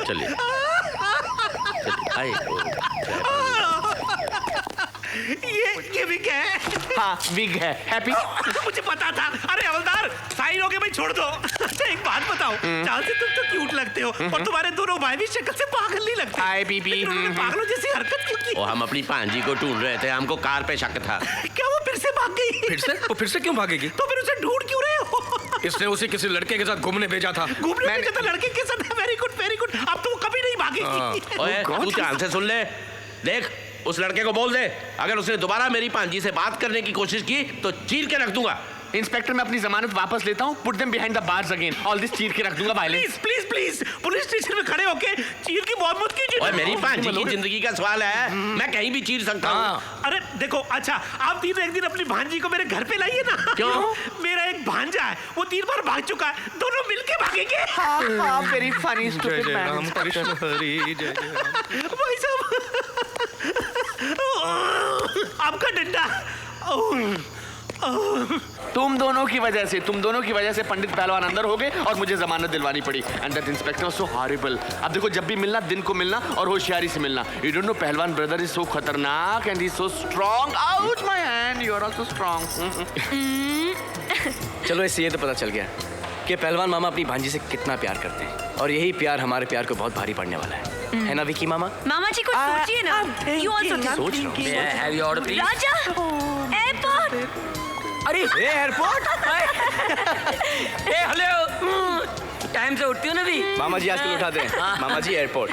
चलिए ये भी क्या है? हाँ विग है। हैप्पी? मुझे पता था। अरे हवलदार साइन हो गए भाई, छोड़ दो। अच्छा एक बात बताओ, चाल से तुम तो क्यूट लगते हो और तुम्हारे दोनों भाई भी शक्ल से पागल नहीं लगते। हाय बीबी। पागलों जैसी हरकत क्यों की? वो हम अपनी भांजी को ढूंढ रहे थे, हमको कार पे शक था। क्या वो फिर से भाग गई? फिर से? वो फिर से क्यों भागेगी? तो फिर उसे ढूंढ क्यों रहे हो? इसने उसे किसी लड़के के साथ घूमने भेजा था। घूमने भेजा था लड़के के साथ? Very good very good. अब तो वो कभी नहीं भागेगी। ओए तू ध्यान से सुन ले, देख उस लड़के को बोल दे अगर उसने दोबारा मेरी भांजी से बात करने की कोशिश की तो चीर के रख दूंगा। इंस्पेक्टर मैं अपनी जमानत वापस लेता हूँ। Put them behind the bars again. All this चीर के रख दूंगा। Violence. Please please please police station में खड़े होके चीर की मौत मत कीजिए। ओए मेरी भांजी की जिंदगी का सवाल है, मैं कहीं भी चीर सकता हूँ। अरे देखो, अच्छा आप तीनों एक दिन अपनी भांजी को मेरे घर पे लाइए ना। क्यों? मेरा एक भांजा है, वो 3 बार भाग चुका है, दोनों मिलके भागेंगे। हाँ very funny stupid man. Ram Krishna Hari जय जय राम। भाई साहब आपका डंडा। तुम दोनों की वजह से पंडित पहलवान अंदर हो गए और मुझे जमानत दिलवानी पड़ी। And that inspector so horrible. अब देखो जब भी मिलना दिन को मिलना और होशियारी से मिलना। You don't know Pahalwan brother is so खतरनाक and he so strong. Out my hand, you are also strong. चलो इससे ये तो पता चल गया कि पहलवान मामा अपनी भांजी से कितना प्यार करते हैं और यही प्यार हमारे प्यार को बहुत भारी पड़ने वाला है ना विकी मामा? मामा जी कुछ सोचिए ना। यू आल्सो सोच रहा हूँ। Have your order please? Raja airport. अरे एयरपोर्ट। हेलो, टाइम से उठती हो ना भी? मामा जी आजकल उठा दें। मामा जी एयरपोर्ट।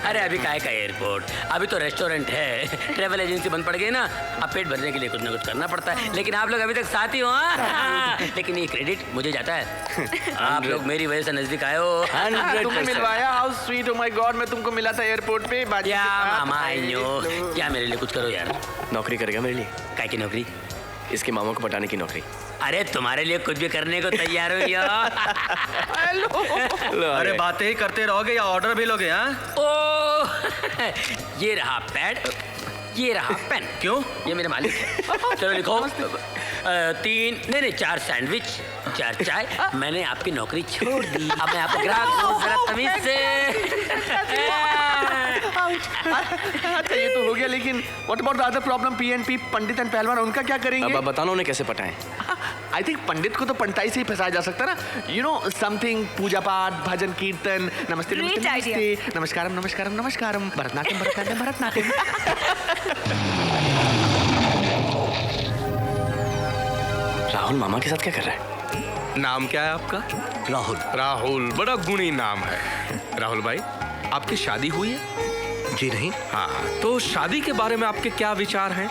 अरे अभी काहे का एयरपोर्ट, अभी तो रेस्टोरेंट है। ट्रेवल एजेंसी बंद पड़ गई ना, अब पेट भरने के लिए कुछ ना कुछ करना पड़ता है। लेकिन आप लोग अभी तक साथ ही हो। लेकिन ये क्रेडिट मुझे जाता है, आप लोग मेरी वजह से नजदीक आए हो। 100% तुमने मिलवाया। How sweet. Oh my god, मैं तुमको मिला था एयरपोर्ट पे। क्या मामा, आई नो। क्या मेरे लिए कुछ करो यार। नौकरी करेगा मेरे लिए? काय की नौकरी? इसके मामा को पटाने की नौकरी। अरे तुम्हारे लिए कुछ भी करने को तैयार हो यार। अरे बातें ही करते रहोगे या ऑर्डर भी लोगे? ओ ये रहा पैड, ये रहा पेन। क्यों? ये मेरे मालिक है। चलो लिखो। 4 सैंडविच, 4 चाय। मैंने आपकी नौकरी छोड़ दी, अब मैं आपको ग्राहक हूँ, जरा तमीज से। अच्छा ये तो हो गया, लेकिन what about the other problem? PNP Pandit and पहलवान, उनका क्या करेंगे? अब बताना उन्हें कैसे पटाएं। आई थिंक पंडित को तो पंटाई से ही फंसाया जा सकता है ना। यू नो समथिंग, पूजा पाठ, भजन कीर्तन। नमस्ते नमस्ते नमस्ते, नमस्कारम नमस्कारम नमस्कारम, भरतनाट्यम भरतनाट्यम भरतनाट्यम। राहुल मामा के साथ क्या कर रहा है? नाम क्या है आपका? राहुल। राहुल बड़ा गुणी नाम है। राहुल भाई, आपकी शादी हुई है? जी नहीं। हाँ, तो शादी के बारे में आपके क्या विचार हैं?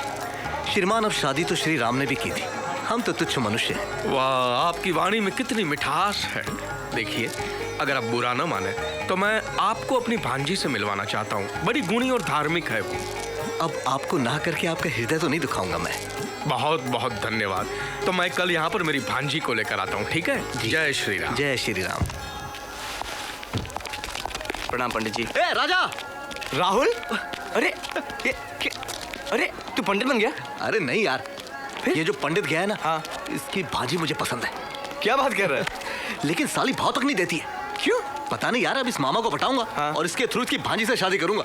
श्रीमान, अब शादी तो श्री राम ने भी की थी, हम तो तुच्छ मनुष्य हैं। वाह, आपकी वाणी में कितनी मिठास है। देखिए, अगर आप बुरा न माने तो मैं आपको अपनी भांजी से मिलवाना चाहता हूँ। बड़ी गुणी और धार्मिक है वो। अब आपको ना करके आपका हृदय तो नहीं दुखाऊंगा मैं। बहुत बहुत धन्यवाद। तो मैं कल यहाँ पर मेरी भांजी को लेकर आता हूँ, ठीक है? जय श्री राम। जय श्री राम। प्रणाम पंडित जी। ए राजा! राहुल, अरे अरे तू पंडित बन गया? अरे नहीं यार, ये जो पंडित गया है ना, हाँ, इसकी भांजी मुझे पसंद है। क्या बात कर रहा है? लेकिन साली भाव तक नहीं देती है। क्यों? पता नहीं यार, अब इस मामा को पटाऊंगा, हाँ, और इसके थ्रू इसकी भांजी से शादी करूंगा।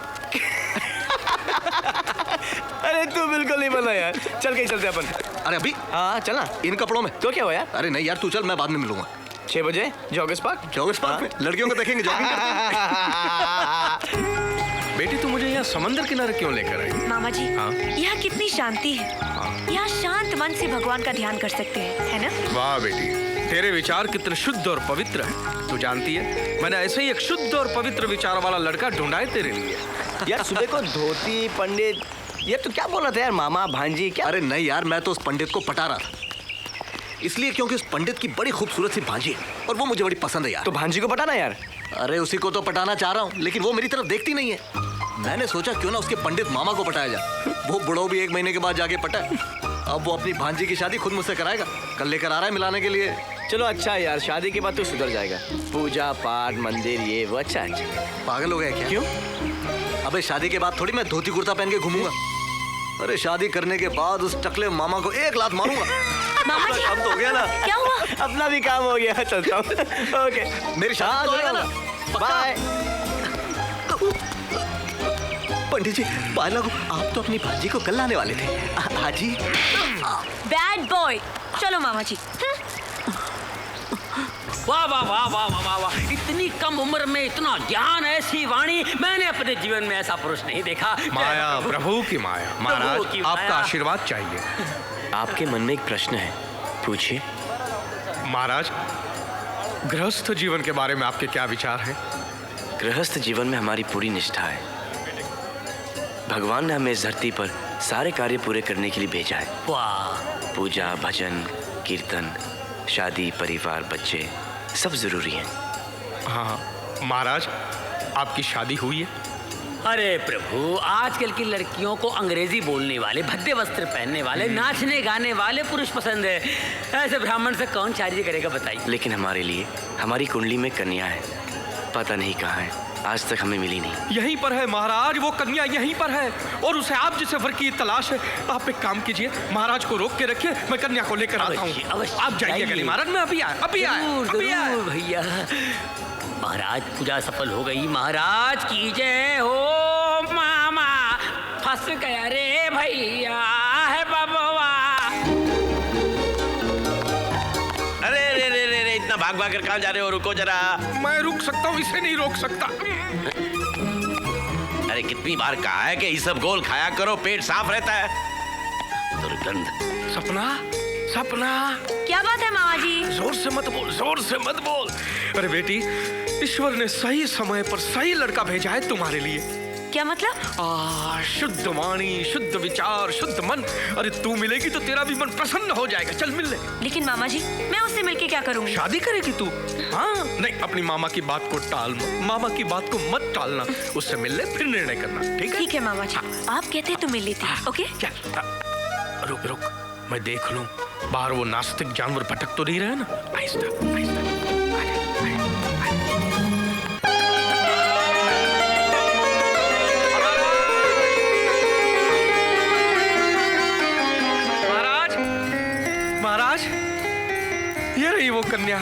अरे तू बिल्कुल नहीं बना यार। चल के चलते अपन। अरे अभी? हाँ चलना। इन कपड़ों में तो क्या हुआ यार? अरे नहीं यार, तू चल, मैं बाद में मिलूंगा। 6 बजे जॉगर्स पार्क। जॉगर्स पार्क में लड़कियों को देखेंगे जॉगिंग करते हुए। बेटी, तू मुझे यहाँ समंदर किनारे क्यों लेकर आई? मामा जी, हाँ? यहाँ कितनी शांति है। यहाँ शांत मन से भगवान का ध्यान कर सकते हैं, है ना? वाह बेटी, तेरे विचार कितने शुद्ध और पवित्र हैं। तू जानती है, मैंने ऐसे ही एक शुद्ध और पवित्र विचार वाला लड़का ढूंढा है तेरे लिए। यार सुबह को धोती पंडित, ये तो क्या बोल रहा था यार? मामा भांजी क्या? अरे नहीं यार, मैं तो उस पंडित को पटा रहा था, इसलिए क्योंकि उस पंडित की बड़ी खूबसूरत सी भांजी है और वो मुझे बड़ी पसंद है यार। तो भांजी को पटाना यार। अरे उसी को तो पटाना चाह रहा हूँ, लेकिन वो मेरी तरफ देखती नहीं है। मैंने सोचा क्यों ना उसके पंडित मामा को पटाया जाए। वो बुढ़ो भी 1 महीने के बाद जाके पटा। अब वो अपनी भांजी की शादी खुद मुझसे कराएगा। कल लेकर आ रहा है मिलाने के लिए। चलो अच्छा यार, शादी के बाद तो सुधर जाएगा। पूजा पाठ मंदिर ये वो। अच्छा अच्छा। पागल हो गया क्या? क्यों? अबे शादी के बाद थोड़ी मैं धोती कुर्ता पहन के घूमूंगा। अरे शादी करने के बाद उस टकले मामा को 1 लात मारूंगा। मामा जी, अब तो हो गया ना। क्या हुआ? अपना भी काम हो गया। चलता हूँ। ओके, मेरी शादी तो होगा ना। बाय। पंडित जी पार लगो, आप तो अपनी भांजी को कल लाने वाले थे। हाँ जी। Bad boy. चलो मामा जी। वाह वाह वाह वाह वाह वाह वाह, इतनी कम उम्र में इतना ज्ञान, ऐसी वाणी, मैंने अपने जीवन में ऐसा पुरुष नहीं देखा। माया, प्रभु की माया। महाराज आपका आशीर्वाद चाहिए। आपके मन में एक प्रश्न है, पूछिए। महाराज, गृहस्थ जीवन के बारे में आपके क्या विचार हैं? गृहस्थ जीवन में हमारी पूरी निष्ठा है। भगवान ने हमें इस धरती पर सारे कार्य पूरे करने के लिए भेजा है। वाह। पूजा, भजन, कीर्तन, शादी, परिवार, बच्चे सब जरूरी हैं। हाँ महाराज, आपकी शादी हुई है? अरे प्रभु, आजकल की लड़कियों को अंग्रेजी बोलने वाले, भद्दे वस्त्र पहनने वाले, नाचने गाने वाले पुरुष पसंद है। ऐसे ब्राह्मण से कौन शादी करेगा बताइए? लेकिन हमारे लिए हमारी कुंडली में कन्या है, पता नहीं कहाँ है, आज तक हमें मिली नहीं। यहीं पर है महाराज, वो कन्या यहीं पर है, और उसे आप जैसे वर की तलाश है। आप एक काम कीजिए, महाराज को रोक के रखिए, मैं कन्या को लेकर आता हूँ। आप जाइए महाराज, मैं अभी आया। भैया। महाराज, पूजा सफल हो गई। महाराज की जय हो। मामा फंस गया रे भैया है बबवा। अरे रे रे रे रे, इतना भाग भाग कर कहाँ जा रहे हो? रुको जरा। मैं रुक सकता हूँ, इसे नहीं रोक सकता। अरे कितनी बार कहा है कि ये सब गोल खाया करो, पेट साफ रहता है। दुर्गंध। सपना, सपना। क्या बात है मामा जी? जोर से मत बोल, जोर से मत बोल। अरे बेटी, ईश्वर ने सही समय पर सही लड़का भेजा है तुम्हारे लिए। क्या मतलब? शुद्ध वाणी, शुद्ध विचार, शुद्ध मन। अरे तू मिलेगी तो तेरा भी मन प्रसन्न हो जाएगा। चल मिल ले। लेकिन मामा जी, मैं उससे मिलके क्या करूंगी? शादी करेगी तू? हाँ। नहीं, अपनी मामा की बात को टाल मत, मामा की बात को मत टालना। उससे मिल ले, फिर निर्णय करना। ठीक है? ठीक है मामा जी। आप कहते हैं तो मिल लेती है। ओके? रुक रुक, मैं देख लूं बाहर वो नास्तिक जानवर भटक तो नहीं रहे ना। आहिस्ता आहिस्ता। महाराज, ये रही वो कन्या,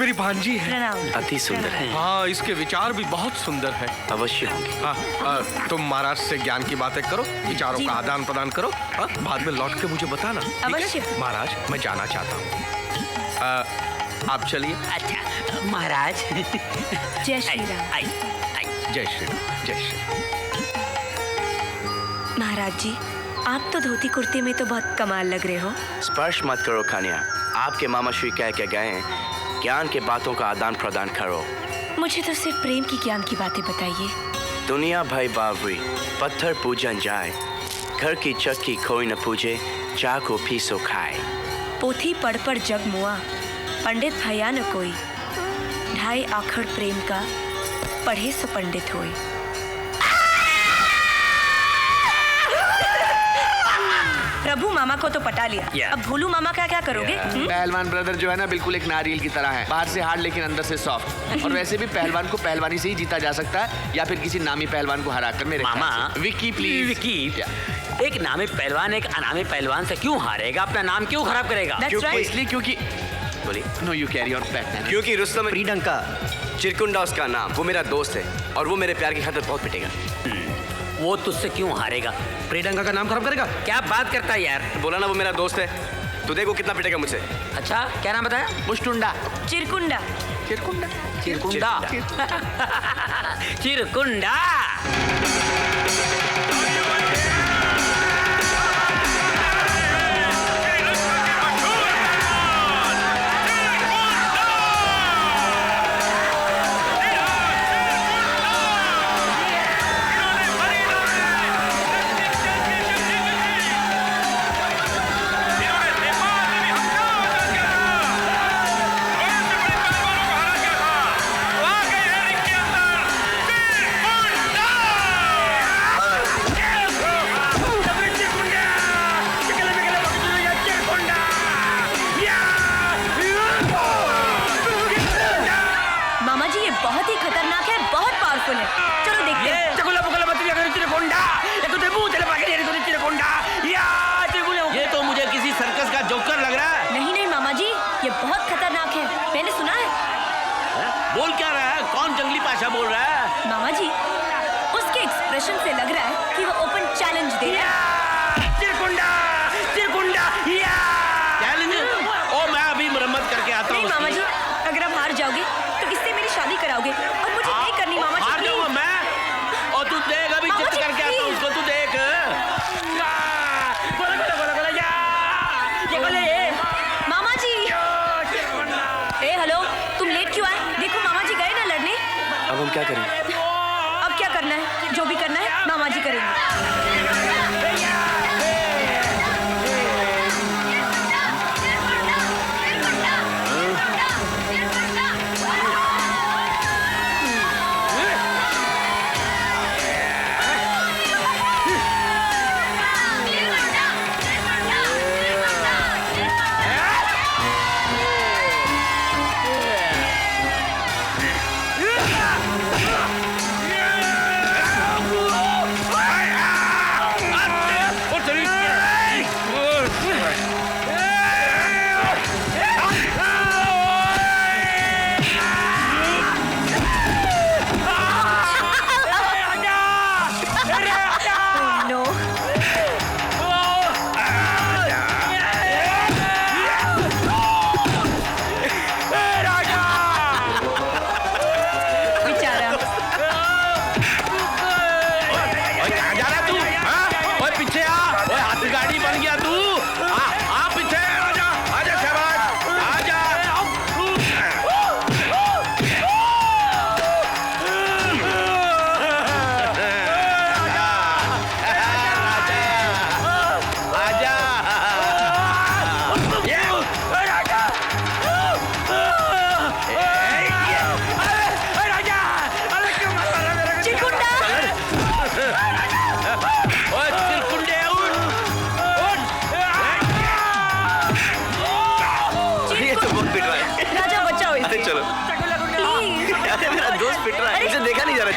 मेरी भांजी है। अति सुंदर है। हाँ, इसके विचार भी बहुत सुंदर है। अवश्य होंगे। हाँ, तुम महाराज से ज्ञान की बातें करो, विचारों का आदान प्रदान करो। हाँ, बाद में लौट के मुझे बताना। अवश्य। महाराज, मैं जाना चाहता हूँ, आप चलिए। अच्छा महाराज। जय श्री राम। जय श्री राम, जय श्री राम। महाराज जी, आप तो धोती कुर्ते में तो बहुत कमाल लग रहे हो। स्पर्श मत करो कन्या, आपके मामा श्री कह के गए हैं, ज्ञान के बातों का आदान प्रदान करो। मुझे तो सिर्फ प्रेम की ज्ञान की बातें बताइए। दुनिया भाई बावरी, पत्थर पूजन जाए, घर की चक्की कोई न पूजे, चाह को पीसो खाए। पोथी पढ़ पढ़ जग मुआ, पंडित भैया न कोई, ढाई आखड़ प्रेम का, पढ़े सो पंडित होए। प्रभु मामा को तो पटा लिया, अब भोलू मामा का क्या करोगे? पहलवान ब्रदर जो है ना, बिल्कुल एक नारियल की तरह है, बाहर से हार्ड लेकिन अंदर से सॉफ्ट। और वैसे भी पहलवान को पहलवानी से ही जीता जा सकता है, या फिर किसी नामी पहलवान को हराकर। मेरे मामा, विक्की प्लीज। विक्की, एक नामी पहलवान एक अनामी पहलवान से क्यों हारेगा? अपना नाम क्यों खराब करेगा? इसलिए क्योंकि बोलिए। No you carry on back. क्योंकि रुस्तम प्रीडंका चिरकुंडा उसका नाम, वो मेरा दोस्त है और वो मेरे प्यार की खातिर बहुत पिटेगा। वो तुझसे क्यों हारेगा? प्रीडंका का नाम खराब करेगा? क्या बात करता है यार? बोला ना वो मेरा दोस्त है, तू देखो कितना पिटेगा मुझसे। अच्छा, क्या नाम बताया? मुष्टुंडा। चिरकुंडा। चिरकुंडा। चिरकुंडा। चिरकुंडा। ये तो मुझे किसी सर्कस का जोकर लग रहा है। नहीं नहीं मामा जी, ये बहुत खतरनाक है, मैंने सुना है। बोल क्या रहा है? कौन जंगली भाषा बोल रहा है? मामा जी, उसके एक्सप्रेशन से लग रहा है कि वो ओपन चैलेंज दे रहा है। चिरकुंडा, चिरकुंडा, या! चैलेंज? ओ मैं अभी मरम्मत करके आता हूँ। नहीं मामा जी, अगर आप हार जाओगे तो इससे मेरी शादी कराओगे और मुझे नहीं करनी मामा जी। हार जाऊंगा मैं? और तू देख अभी चिट करके आता हूँ उसको, तू देख। मामा जी, ए हेलो, तुम लेट क्यों आए? देखो मामा जी गए ना लड़ने। अब हम क्या करें? अब क्या करना है? जो भी करना है मामा जी करेंगे।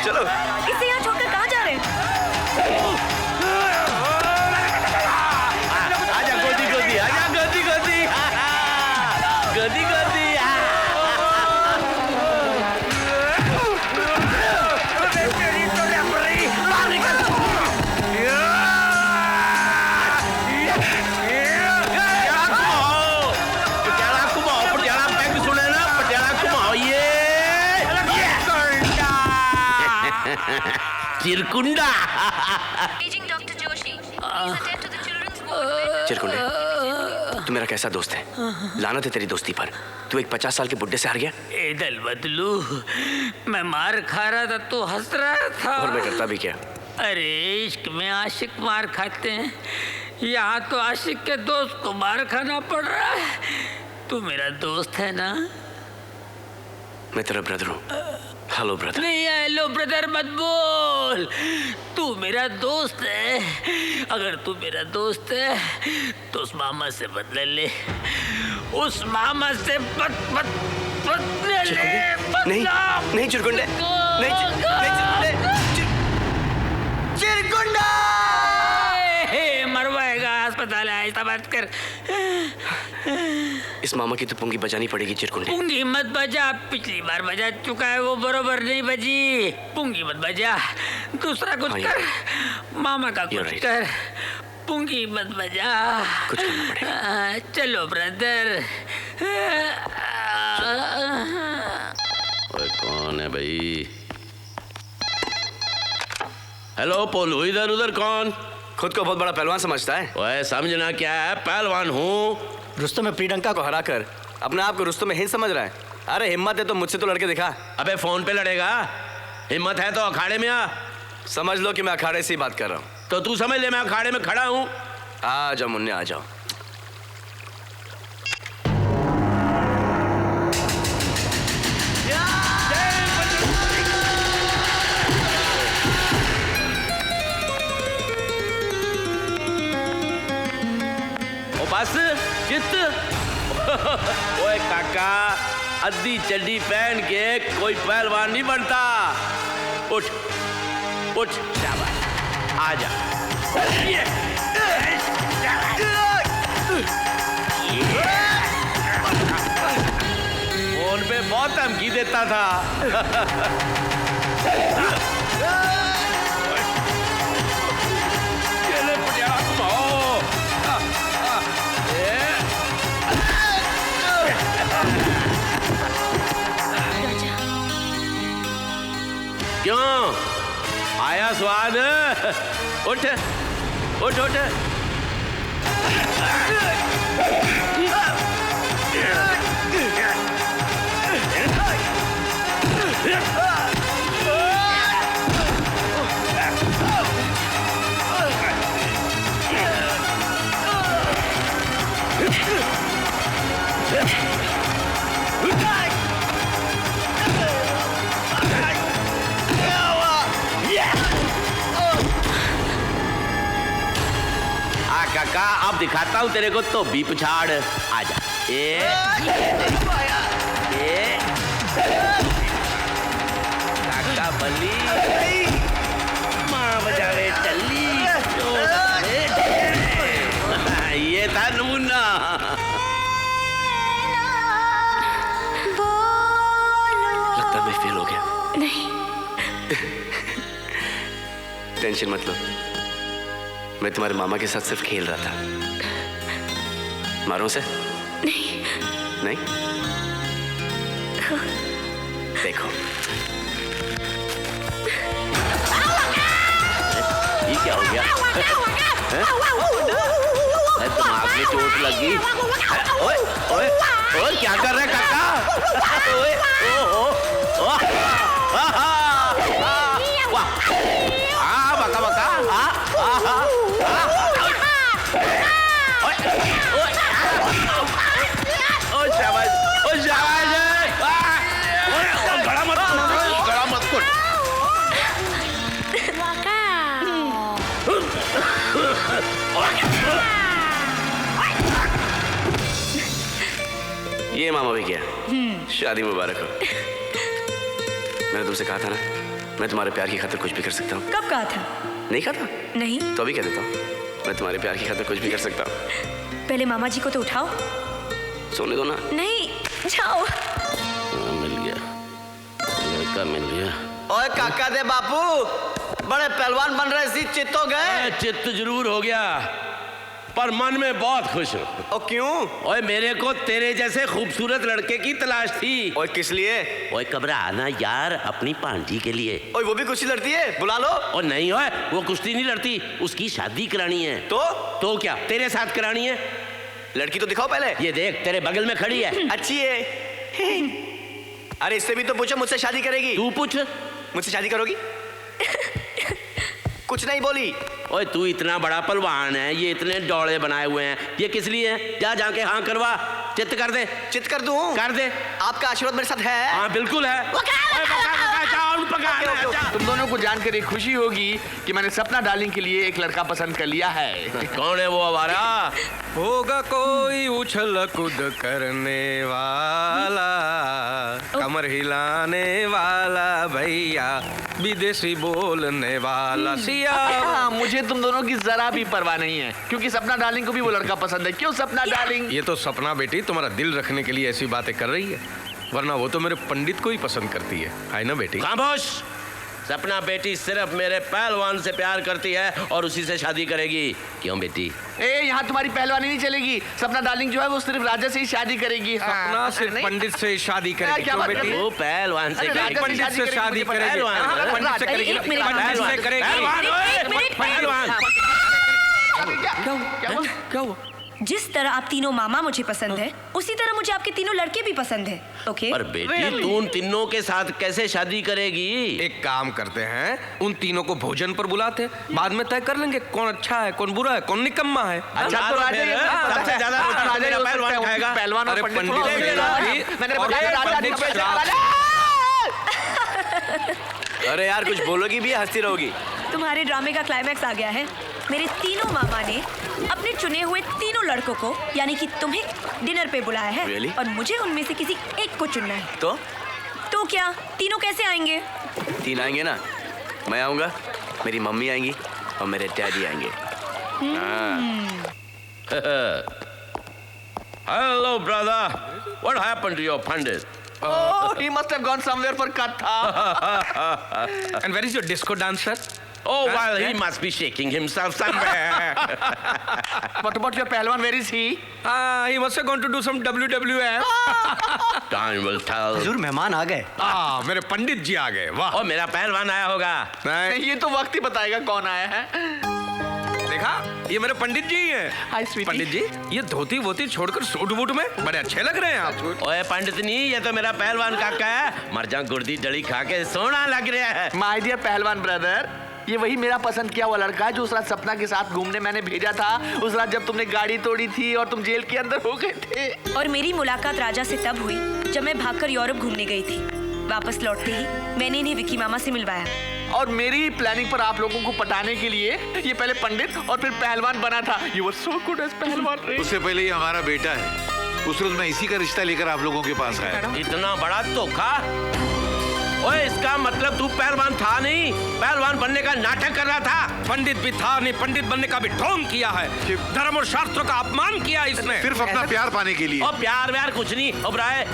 चलो इसे यहाँ छोड़कर कहाँ जा रहे हैं? आजा गोदी गोदी, आजा गोदी गोदी, गोदी गोदी। चिरकुंडा। चिरकुंडे, तू मेरा कैसा दोस्त है? लानत है तेरी दोस्ती पर। तू एक 50 साल के बुड्ढे से हार गया। ए दल बदलू, मैं मार खा रहा था तो हंस रहा था। और मैं करता भी क्या? अरे इश्क में आशिक मार खाते हैं, यहाँ तो आशिक के दोस्त को मार खाना पड़ रहा है। तू मेरा दोस्त है ना? मैं तेरा ब्रदर हूँ। Hello brother. नहीं हेलो ब्रदर मत बोल, तू मेरा दोस्त है। अगर तू मेरा दोस्त है तो उस मामा से बदला ले, उस मामा से बदला ले। नहीं नहीं चिरकुंडे, नहीं चिरकुंडा मरवाएगा, अस्पताल है, ऐसा बात कर। इस मामा की तो पुंगी बजानी पड़ेगी चिरकुंडे। पुंगी मत बजा, पिछली बार बजा चुका है वो, बरोबर नहीं बजी। पुंगी मत बजा, दूसरा कुछ कर, मामा का कुछ कर, पुंगी मत बजा। कुछ करना पड़ेगा। चलो ब्रदर। ओए कौन है भाई? हेलो पोलू, इधर उधर कौन? खुद को बहुत बड़ा पहलवान समझता है। ओए समझना क्या है, पहलवान हूँ। रुस्तम में प्रियंका को हराकर अपने आप को रुस्तम में हिंद समझ रहा है। अरे हिम्मत है तो मुझसे तो लड़के दिखा। अबे फोन पे लड़ेगा? हिम्मत है तो अखाड़े में आ। समझ लो कि मैं अखाड़े से ही बात कर रहा हूँ। तो तू समझ ले मैं अखाड़े में खड़ा हूँ। आ जाओ मुन्ने, आ जाओ। बस चित। ओए काका, अद्दी चड्डी पहन के कोई पहलवान नहीं बनता। उठ उठ, शाबाश, आजा। फोन पे बहुत धमकी देता था। क्यों आया स्वाद? उठ उठ उठ। काका अब दिखाता हूँ तेरे को तो भी पछाड़। आजा काका बली माँ बजावे टल्ली। ये था नमूना। लगता है मैं फेल हो गया। नहीं। टेंशन मत लो, मैं तुम्हारे मामा के साथ सिर्फ खेल रहा था। मारो उसे? नहीं। नहीं? देखो ये क्या हो गया? दिमाग में चोट लगी। ओए ओए ओए क्या कर रहे काका? ओए ओ बका बका गड़ा मत कुट। ये मामा भी क्या? शादी मुबारक हो। मैंने तुमसे कहा था ना, मैं तुम्हारे प्यार की खातिर कुछ भी कर सकता हूँ। कब कहा था? नहीं कहा था? नहीं। तो अभी कह देता हूँ, मैं तुम्हारे प्यार की खातिर कुछ भी कर सकता हूँ। पहले मामा जी को तो उठाओ। सोने दो ना। नहीं जाओ। मिल गया, लड़का मिल गया। ओए काका दे बापू, बड़े पहलवान बन रहे सी, चित्त हो गए? चित्त जरूर हो गया, पर मन में बहुत खुश हूँ। और क्यों? ओए मेरे को तेरे जैसे खूबसूरत लड़के की तलाश थी। ओए किस लिए? ओए घबरा ना यार, अपनी भांजी के लिए। ओए वो भी कुश्ती लड़ती है, बुला लो। और नहीं ओए, वो कुश्ती नहीं लड़ती, उसकी शादी करानी है। तो क्या तेरे साथ करानी है? लड़की तो दिखाओ पहले। ये देख तेरे बगल में खड़ी है। अच्छी है। अरे इससे भी तो पूछो, मुझसे शादी करेगी? तू पूछ, मुझसे शादी करोगी? कुछ नहीं बोली। ओए तू इतना बड़ा पहलवान है, ये इतने डोले बनाए हुए हैं, ये किस लिए है? जा जाके हाँ करवा, चित्त कर दे। चित्त कर दूं? कर दे। आपका आशीर्वाद मेरे साथ है? हाँ बिल्कुल है। तुम दोनों को जानकर एक खुशी होगी कि मैंने सपना डार्लिंग के लिए एक लड़का पसंद कर लिया है। कौन है वो आवारा? होगा कोई उछल कूद करने वाला, कमर हिलाने वाला भैया, विदेशी बोलने वाला सिया। मुझे तुम दोनों की जरा भी परवाह नहीं है, क्योंकि सपना डार्लिंग को भी वो लड़का पसंद है। क्यों सपना डार्लिंग? ये तो सपना बेटी तुम्हारा दिल रखने के लिए ऐसी बातें कर रही है, वरना वो तो मेरे पंडित को ही पसंद करती है ना बेटी? खामोश। सपना बेटी सिर्फ मेरे पहलवान से प्यार करती है और उसी से शादी करेगी। क्यों बेटी? यहाँ तुम्हारी पहलवानी नहीं चलेगी। सपना डार्लिंग जो है वो सिर्फ राजा से ही शादी करेगी। सपना सिर्फ पंडित से शादी करेगी। क्या क्यों बात बेटी? वो पहलवान से पंडित से शादी करेगी। पंडित से करेगी। पंडित से करेगी। क्या हुआ? जिस तरह आप तीनों मामा मुझे पसंद है, उसी तरह मुझे आपके तीनों लड़के भी पसंद है। ओके? पर बेटी तू उन तीनों के साथ कैसे शादी करेगी? एक काम करते हैं, उन तीनों को भोजन पर बुलाते हैं, बाद में तय कर लेंगे कौन अच्छा है, कौन बुरा है, कौन निकम्मा है। अच्छा तो राजा सबसे ज्यादा पहलवान खाएगा। पहलवान और पंडित। अरे यार कुछ बोलोगी भी, हंसती रहोगी। तुम्हारे ड्रामे का क्लाइमैक्स आ गया है। मेरे तीनों मामा ने अपने चुने हुए तीनों लड़कों को, यानी कि तुम्हें, डिनर पे बुलाया है। Really? और मुझे उनमें से किसी एक को चुनना है। तो क्या तीनों कैसे आएंगे? तीन आएंगे ना, मैं आऊंगा, मेरी मम्मी आएंगी और मेरे डैडी आएंगे। Hello brother, what happened to your pandit? Oh, he must have gone somewhere for katha. And where is your disco dancer? Oh, well, he must be shaking himself somewhere. What about your पहलवान? Where is he? He must have gone to do some WWF. Time will tell. हुजूर मेहमान आ गए। मेरे पंडित जी आ गए। वाह। और मेरा पहलवान आया होगा। नहीं, ये तो वक्त ही बताएगा कौन आया है। देखा, ये मेरे पंडित जी हैं। हाय स्वीटी। पंडित जी, ये धोती वोती छोड़कर सूट बूट में बड़े अच्छे लग रहे हैं आप। ओए पंडितनी, ये तो मेरा पहलवान काका है। मर जा गुर्दी जड़ी खा के सोना लग रहा है। माय डियर पहलवान ब्रदर, ये वही मेरा पसंद किया हुआ लड़का है जो उस रात सपना के साथ घूमने मैंने भेजा था। उस रात जब तुमने गाड़ी तोड़ी थी और तुम जेल के अंदर हो गए थे। और मेरी मुलाकात राजा से तब हुई जब मैं भागकर यूरोप घूमने गई थी। वापस लौटते ही मैंने इन्हें विकी मामा से मिलवाया। और मेरी प्लानिंग पर आप लोगों को पटाने के लिए ये पहले पंडित और फिर पहलवान बना था। You were so good as पहलवान रे। उससे पहले ये हमारा बेटा है। उस रोज मैं इसी का रिश्ता लेकर आप लोगों के पास आया। इतना बड़ा धोखा? ओए, इसका मतलब तू पहलवान था नहीं, पहलवान बनने का नाटक कर रहा था। पंडित भी था नहीं, पंडित बनने का भी ढोंग किया है। धर्म और शास्त्रों का अपमान किया इसने। सिर्फ अपना प्यार पाने के लिए। और प्यार व्यार कुछ नहीं। ओबराय,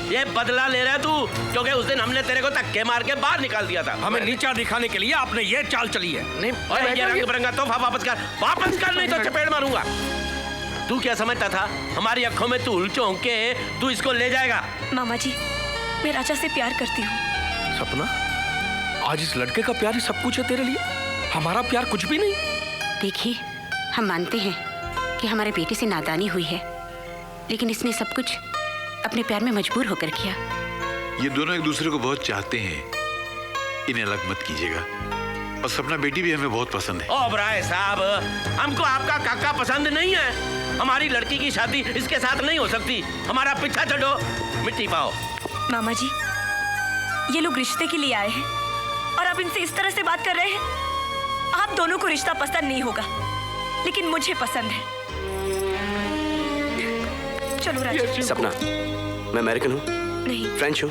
ये बदला ले रहा है तू, क्योंकि उस दिन हमने तेरे को धक्के मार के बाहर निकाल दिया था। हमें नीचा दिखाने के लिए आपने ये चाल चली है। नहीं, ये रंग बिरंगा तोहफा वापस कर नहीं तो चपेट मारूंगा। तू क्या समझता था हमारी आंखों में तू उलझों के तू इसको ले जाएगा? मामा जी, मैं राजा से प्यार करती हूँ। सपना, आज इस लड़के का प्यार ही सब कुछ है तेरे लिए, हमारा प्यार कुछ भी नहीं। देखिए, हम मानते हैं कि हमारे बेटे से नादानी हुई है, लेकिन इसने सब कुछ अपने प्यार में मजबूर होकर किया। ये दोनों एक दूसरे को बहुत चाहते हैं, इन्हें अलग मत कीजिएगा। और सपना बेटी भी हमें बहुत पसंद है। ओबराय साहब, हमको आपका काका पसंद नहीं है। हमारी लड़की की शादी इसके साथ नहीं हो सकती। हमारा पीछा छोड़ो, मिट्टी पाओ। मामा जी, ये लोग रिश्ते के लिए आए हैं और आप इनसे इस तरह से बात कर रहे हैं। आप दोनों को रिश्ता पसंद नहीं होगा, लेकिन मुझे पसंद है। चलो राजा। सपना, मैं अमेरिकन हूँ नहीं, फ्रेंच हूँ,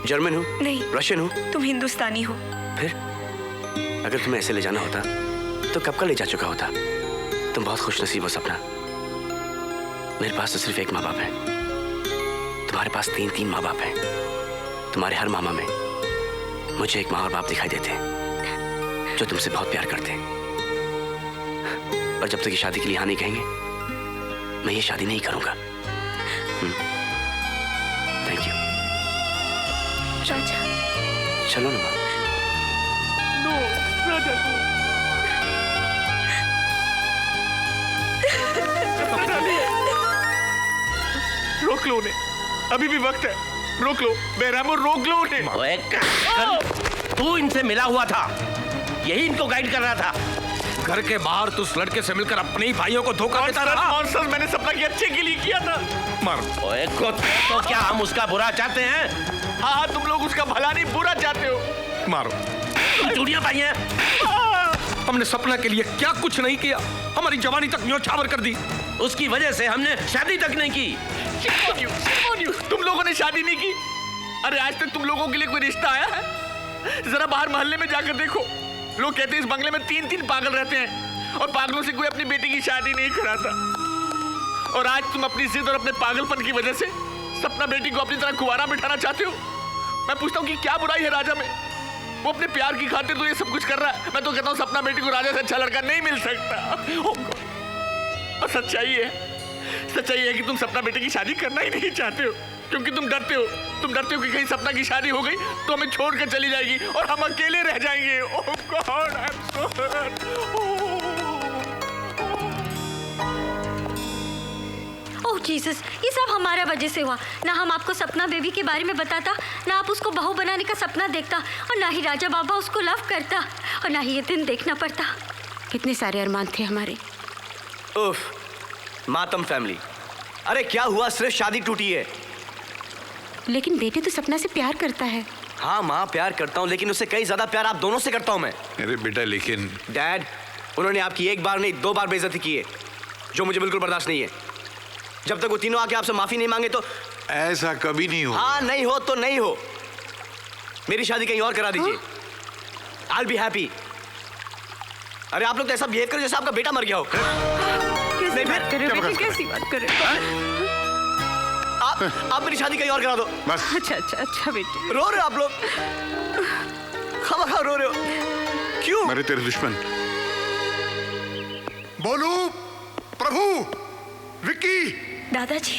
जर्मन हूँ नहीं, रशियन हूँ। तुम हिंदुस्तानी हो। फिर अगर तुम्हें ऐसे ले जाना होता तो कब का ले जा चुका होता। तुम बहुत खुशनसीब हो सपना। मेरे पास तो सिर्फ एक माँ बाप है, तुम्हारे पास 3-3 माँ बाप हैं। तुम्हारे हर मामा में मुझे एक माँ और बाप दिखाई देते हैं जो तुमसे बहुत प्यार करते हैं। और जब तक ये शादी के लिए हाँ नहीं कहेंगे, मैं ये शादी नहीं करूंगा। Thank you. राजा, चलो ना माँ। नो, राजा को। रोक लो उन्हें, अभी भी वक्त है। रोक लो बेरामो, रोक लो उन्हें। तू इनसे मिला हुआ था, यही इनको गाइड कर रहा था। घर के बाहर तू उस लड़के से मिलकर अपने ही भाइयों को धोखा देता रहा। मैंने सपना के अच्छे के लिए किया था। मर। ओए तो क्या हम उसका बुरा चाहते हैं? हाँ, तुम लोग उसका भला नहीं बुरा चाहते हो। मारो। चूड़ियां पाई हैं। हमने सपना के लिए क्या कुछ नहीं किया, हमारी जवानी तक न्योछावर कर दी। उसकी वजह से हमने शादी तक नहीं की। तुम लोगों ने शादी नहीं की? अरे आज तक तुम लोगों के लिए कोई रिश्ता आया है? जरा बाहर मोहल्ले में जाकर देखो, लोग कहते हैं इस बंगले में 3-3 पागल रहते हैं और पागलों से कोई अपनी बेटी की शादी नहीं कराता। और आज तुम अपनी जिद और अपने पागलपन की वजह से सपना बेटी को अपनी तरह कुंवारा बिठाना चाहते हो। मैं पूछता हूँ कि क्या बुराई है राजा में? वो अपने प्यार की खातिर तो ये सब कुछ कर रहा है। मैं तो कहता हूँ सपना बेटी को राजा से अच्छा लड़का नहीं मिल सकता। और सच्चाई है कि तुम सपना बेटी की शादी करना ही नहीं चाहते हो, क्योंकि तुम डरते हो कि कहीं सपना की शादी हो गई तो हमें छोड़कर चली जाएगी और हम अकेले रह जाएंगे। Oh god, I am so hurt. Oh Jesus, ये सब हमारा वजह से हुआ। ना हम आपको सपना बेबी के बारे में बताता, ना आप उसको बहू बनाने का सपना देखता, और ना ही राजा बाबा उसको लव करता, और ना ही ये दिन देखना पड़ता। कितने सारे अरमान थे हमारे। उफ, मातम फैमिली। अरे क्या हुआ, सिर्फ शादी टूटी है। लेकिन बेटे तो सपना से प्यार करता है। हाँ माँ, प्यार करता हूँ, लेकिन उससे कई ज्यादा प्यार आप दोनों से करता हूँ मैं। अरे बेटा, लेकिन डैड, उन्होंने आपकी एक बार नहीं 2 बार बेइज्जती की है, जो मुझे बिल्कुल बर्दाश्त नहीं है। जब तक वो तीनों आके आपसे माफी नहीं मांगे तो ऐसा कभी नहीं हो। हाँ, नहीं हो तो नहीं हो। मेरी शादी कहीं और करा दीजिए। I'll be happy। अरे आप लोग तो ऐसा बिहेव करो जैसे आपका बेटा मर गया हो। कैसी बात कर रहे हो? कैसी बात कर रहे हो? आप मेरी शादी कहीं और करा दो बस। अच्छा बेटे। रो रहे हो आप लोग? खामखा रो रहे हो क्यों? मेरे तेरे दुश्मन। बोलू, प्रभु, विक्की। दादाजी,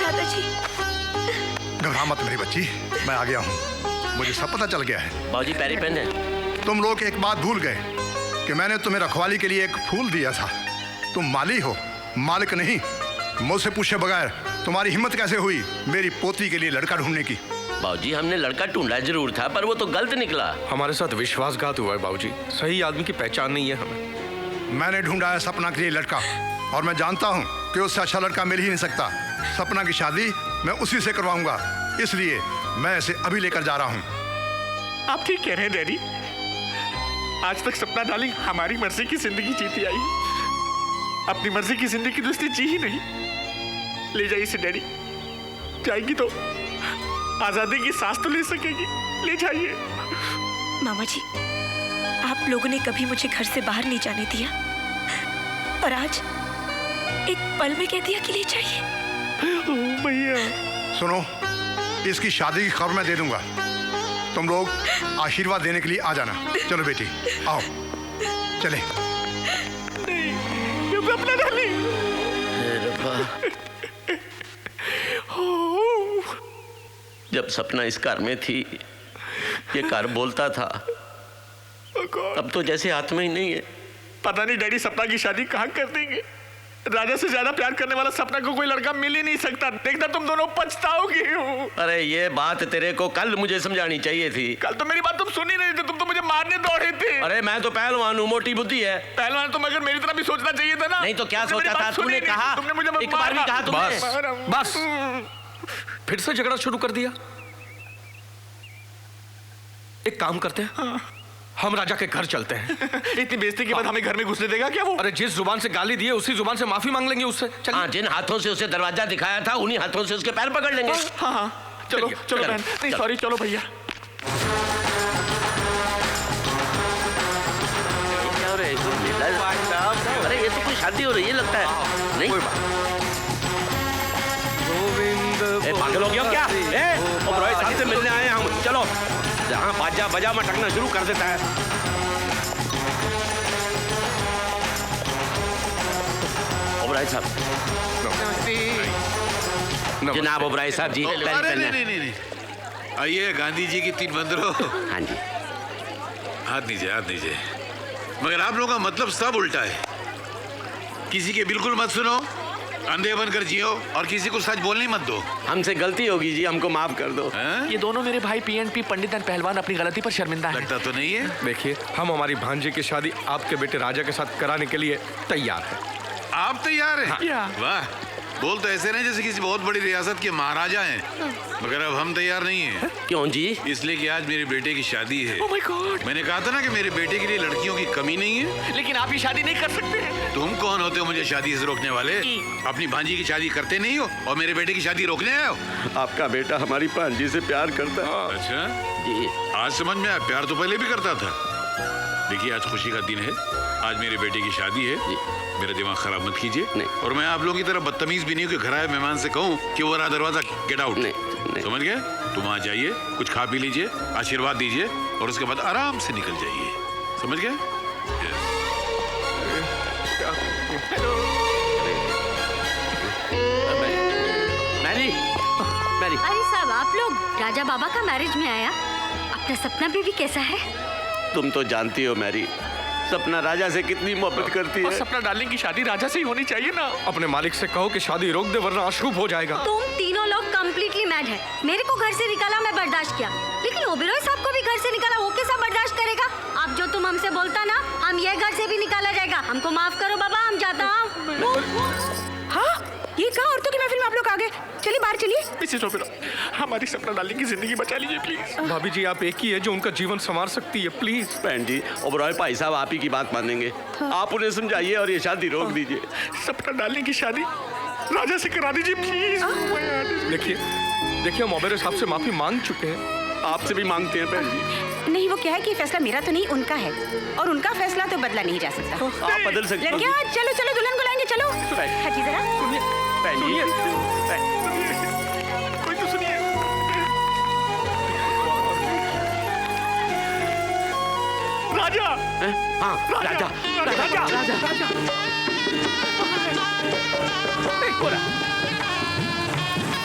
दादाजी। घबरा मत मेरी बच्ची, मैं आ गया हूँ। मुझे सब पता चल गया है। बाबूजी पैरी पेन है। तुम लोग एक बात भूल गए कि मैंने तुम्हें रखवाली के लिए एक फूल दिया था। तुम माली हो, मालिक नहीं। मुझसे पूछे बगैर तुम्हारी हिम्मत कैसे हुई मेरी पोती के लिए लड़का ढूंढने की? बाबूजी हमने लड़का ढूंढा जरूर था, पर वो तो गलत निकला। हमारे साथ विश्वासघात हुआ है बाबूजी। सही आदमी की पहचान नहीं है हमें। मैंने ढूंढा है सपना के लिए लड़का, और मैं जानता हूँ कि उससे अच्छा लड़का मिल ही नहीं सकता। सपना की शादी मैं उसी से करवाऊंगा, इसलिए मैं इसे अभी लेकर जा रहा हूँ। आप ठीक कह रहे हैं डैडी। आज तक सपना डार्लिंग हमारी मर्जी की जिंदगी जीती आई, अपनी मर्जी की जिंदगी तो उसने जी ही नहीं। ले जाइए इसे डैडी, जाएगी तो आजादी की सांस तो ले सकेगी। ले जाइए। मामा जी, आप लोगों ने कभी मुझे घर से बाहर नहीं जाने दिया, और आज एक पल में कह दिया कि ले जाइए। भैया सुनो, इसकी शादी की खबर मैं दे दूंगा। तुम लोग आशीर्वाद देने के लिए आ जाना। चलो बेटी, आओ चले। अपना डाली। जब सपना इस कार में थी, ये कार बोलता था। अब तो जैसे हाथ में ही नहीं है। पता नहीं डैडी सपना की शादी कहाँ कर देंगे। राजा से ज्यादा प्यार करने वाला सपना को कोई लड़का मिल ही नहीं सकता। देखना तुम दोनों पछताओगे। अरे ये बात तेरे को कल मुझे समझानी चाहिए थी। कल तो मेरी बात तुम सुन ही नहीं थे, तुम तो मुझे मारने दौड़े थे। अरे मैं तो पहलवान हूँ, मोटी बुद्धि है। पहलवान तुम अगर मेरी तरह भी सोचना चाहिए था ना। नहीं तो क्या सोचा था? तूने कहा, तुमने मुझे एक बार भी कहा तुमने। बस फिर से झगड़ा शुरू कर दिया। एक काम करते हैं, हम राजा के घर चलते हैं। इतनी बेइज्जती के बाद हमें घर में घुसने देगा क्या वो? अरे जिस जुबान से गाली दिए उसी जुबान से माफी मांग लेंगे उससे। हाँ, जिन हाथों से उसे दरवाजा दिखाया था उन्हीं हाथों से उसके पैर पकड़ लेंगे। हाँ हाँ, चलो चलो बहन। नहीं सॉरी, चलो भैया। क्या हो रहा है? अरे ये तो कोई शादी हो रही है लगता है। नहीं पागल हो गया क्या? ओबरॉय साहब से मिलने आए हम। चलो, जहाँ बाजा बजा मटकना शुरू कर देता है। ओबरॉय साहब। जनाब ओबरॉय साहब जी। अरे नहीं, आइए गांधी जी की 3 बंदरों। हाँ जी। हाथ नीचे, हाथ नीचे। मगर आप लोगों का मतलब सब उल्टा है। किसी के बिल्कुल मत सुनो, अंधे बनकर जियो, और किसी को सच बोलने मत दो। हमसे गलती होगी जी, हमको माफ कर दो। ये दोनों मेरे भाई पीएनपी पंडित एंड पहलवान अपनी गलती पर शर्मिंदा हैं। लगता तो नहीं है। देखिए, हम हमारी भांजी की शादी आपके बेटे राजा के साथ कराने के लिए तैयार हैं। आप तैयार हैं? हाँ। वाह, बोल तो ऐसे नहीं जैसे किसी बहुत बड़ी रियासत के महाराजा हैं। मगर अब हम तैयार नहीं हैं। क्यों जी? इसलिए कि आज मेरे बेटे की शादी है। Oh my God! मैंने कहा था ना कि मेरे बेटे के लिए लड़कियों की कमी नहीं है। लेकिन आप ये शादी नहीं कर सकते। तुम कौन होते हो मुझे शादी से रोकने वाले? अपनी भांजी की शादी करते नहीं हो और मेरे बेटे की शादी रोकने आए हो। आपका बेटा हमारी भांजी से प्यार करता है। अच्छा जी, आज समझ में आया। प्यार तो पहले भी करता था। देखिए, आज खुशी का दिन है। आज मेरे बेटे की शादी है। मेरा दिमाग खराब मत कीजिए। और मैं आप लोगों की तरह बदतमीज भी नहीं हूँ कि घर आए मेहमान से कहूँ कि वो रहा दरवाजा, गेट आउट। समझ गए? तुम आ जाइए, कुछ खा पी लीजिए, आशीर्वाद दीजिए, और उसके बाद आराम से निकल जाइए। समझ गए? मैरी। अरे साहब, आप लोग राजा बाबा का मैरिज में आया। अपना सपना बेबी कैसा है? तुम तो जानती हो मैरी, सपना राजा से कितनी मोहब्बत करती है। और सपना डार्लिंग की शादी राजा से ही होनी चाहिए ना। अपने मालिक से कहो कि शादी रोक दे, वरना अशुभ हो जाएगा। तुम तीनों लोग कम्प्लीटली मैड है। मेरे को घर से निकाला, मैं बर्दाश्त किया, लेकिन ओबेरॉय साहब को भी घर से निकाला, वो कैसा बर्दाश्त करेगा? अब जो तुम हमसे बोलता ना, हम ये घर से भी निकाला जाएगा। हमको माफ करो बाबा, हम जाता हूँ। हाँ, ये कहाँ औरतों की महफिल में आप लोग आ गए? चलिए बाहर चलिए। मिसेस ओबेरॉय, हमारी सपना डार्लिंग की जिंदगी बचा लीजिए प्लीज। भाभी जी, आप एक ही है जो उनका जीवन संवार सकती है। प्लीज। बहन जी, ओबरॉय भाई साहब आप ही की बात मानेंगे। आप उन्हें समझाइए और ये शादी रोक दीजिए। सपना डार्लिंग की शादी राजा से करा दीजिए प्लीज। देखिए, हम ओबेरॉय साहब से माफी मांग चुके हैं, आपसे भी मांगते हैं बहन जी। नहीं, वो क्या है कि फैसला मेरा तो नहीं, उनका है, और उनका फैसला तो बदला नहीं जा सकता। आप बदल सकते हो। लड़कियां, चलो चलो, दुल्हन बुलाएंगे, चलो। हटी जरा। बहन जी, कोई तो सुनिए। राजा। हाँ राजा राजा राजा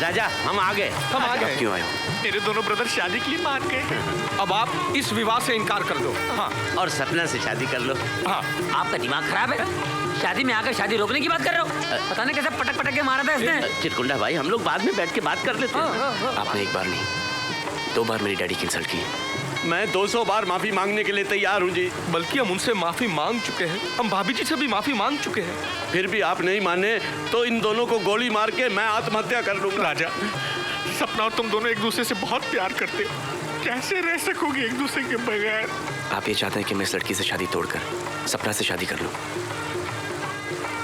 राजा हम आ गए। हम आ गए। क्यों आए हो? मेरे दोनों ब्रदर शादी के लिए मान गए। अब आप इस विवाह से इनकार कर दो। हाँ और सपना से शादी कर लो। हाँ आपका दिमाग खराब है? शादी में आकर शादी रोकने की बात कर रहे हो? पता नहीं कैसे पटक पटक के मारा था इसने। चिरकुंडा भाई हम लोग बाद में बैठ के बात कर लेते हैं। आपने एक बार नहीं 2 बार मेरी डैडी की इंसल्ट की। मैं 200 बार माफी मांगने के लिए तैयार हूँ जी। बल्कि हम उनसे माफी मांग चुके हैं, हम भाभी जी से भी माफी मांग चुके हैं। फिर भी आप नहीं माने तो इन दोनों को गोली मार के मैं आत्महत्या कर लूंगा। राजा, सपना और तुम दोनों एक दूसरे से बहुत प्यार करते हो, कैसे रह सकोगे एक दूसरे के बगैर? आप ये चाहते हैं कि मैं इस लड़की से शादी तोड़कर सपना से शादी कर लूं?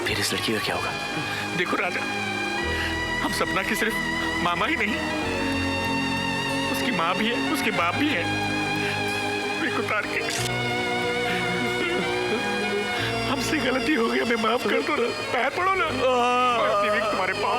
फिर इस लड़की का क्या होगा? देखो राजा, हम सपना की सिर्फ मामा ही नहीं, उसकी माँ भी है, उसके बाप भी है। उतार के हमसे गलती हो गई, हमें माफ कर दो ना, पैर पड़ो ना। तुम्हारे पाँव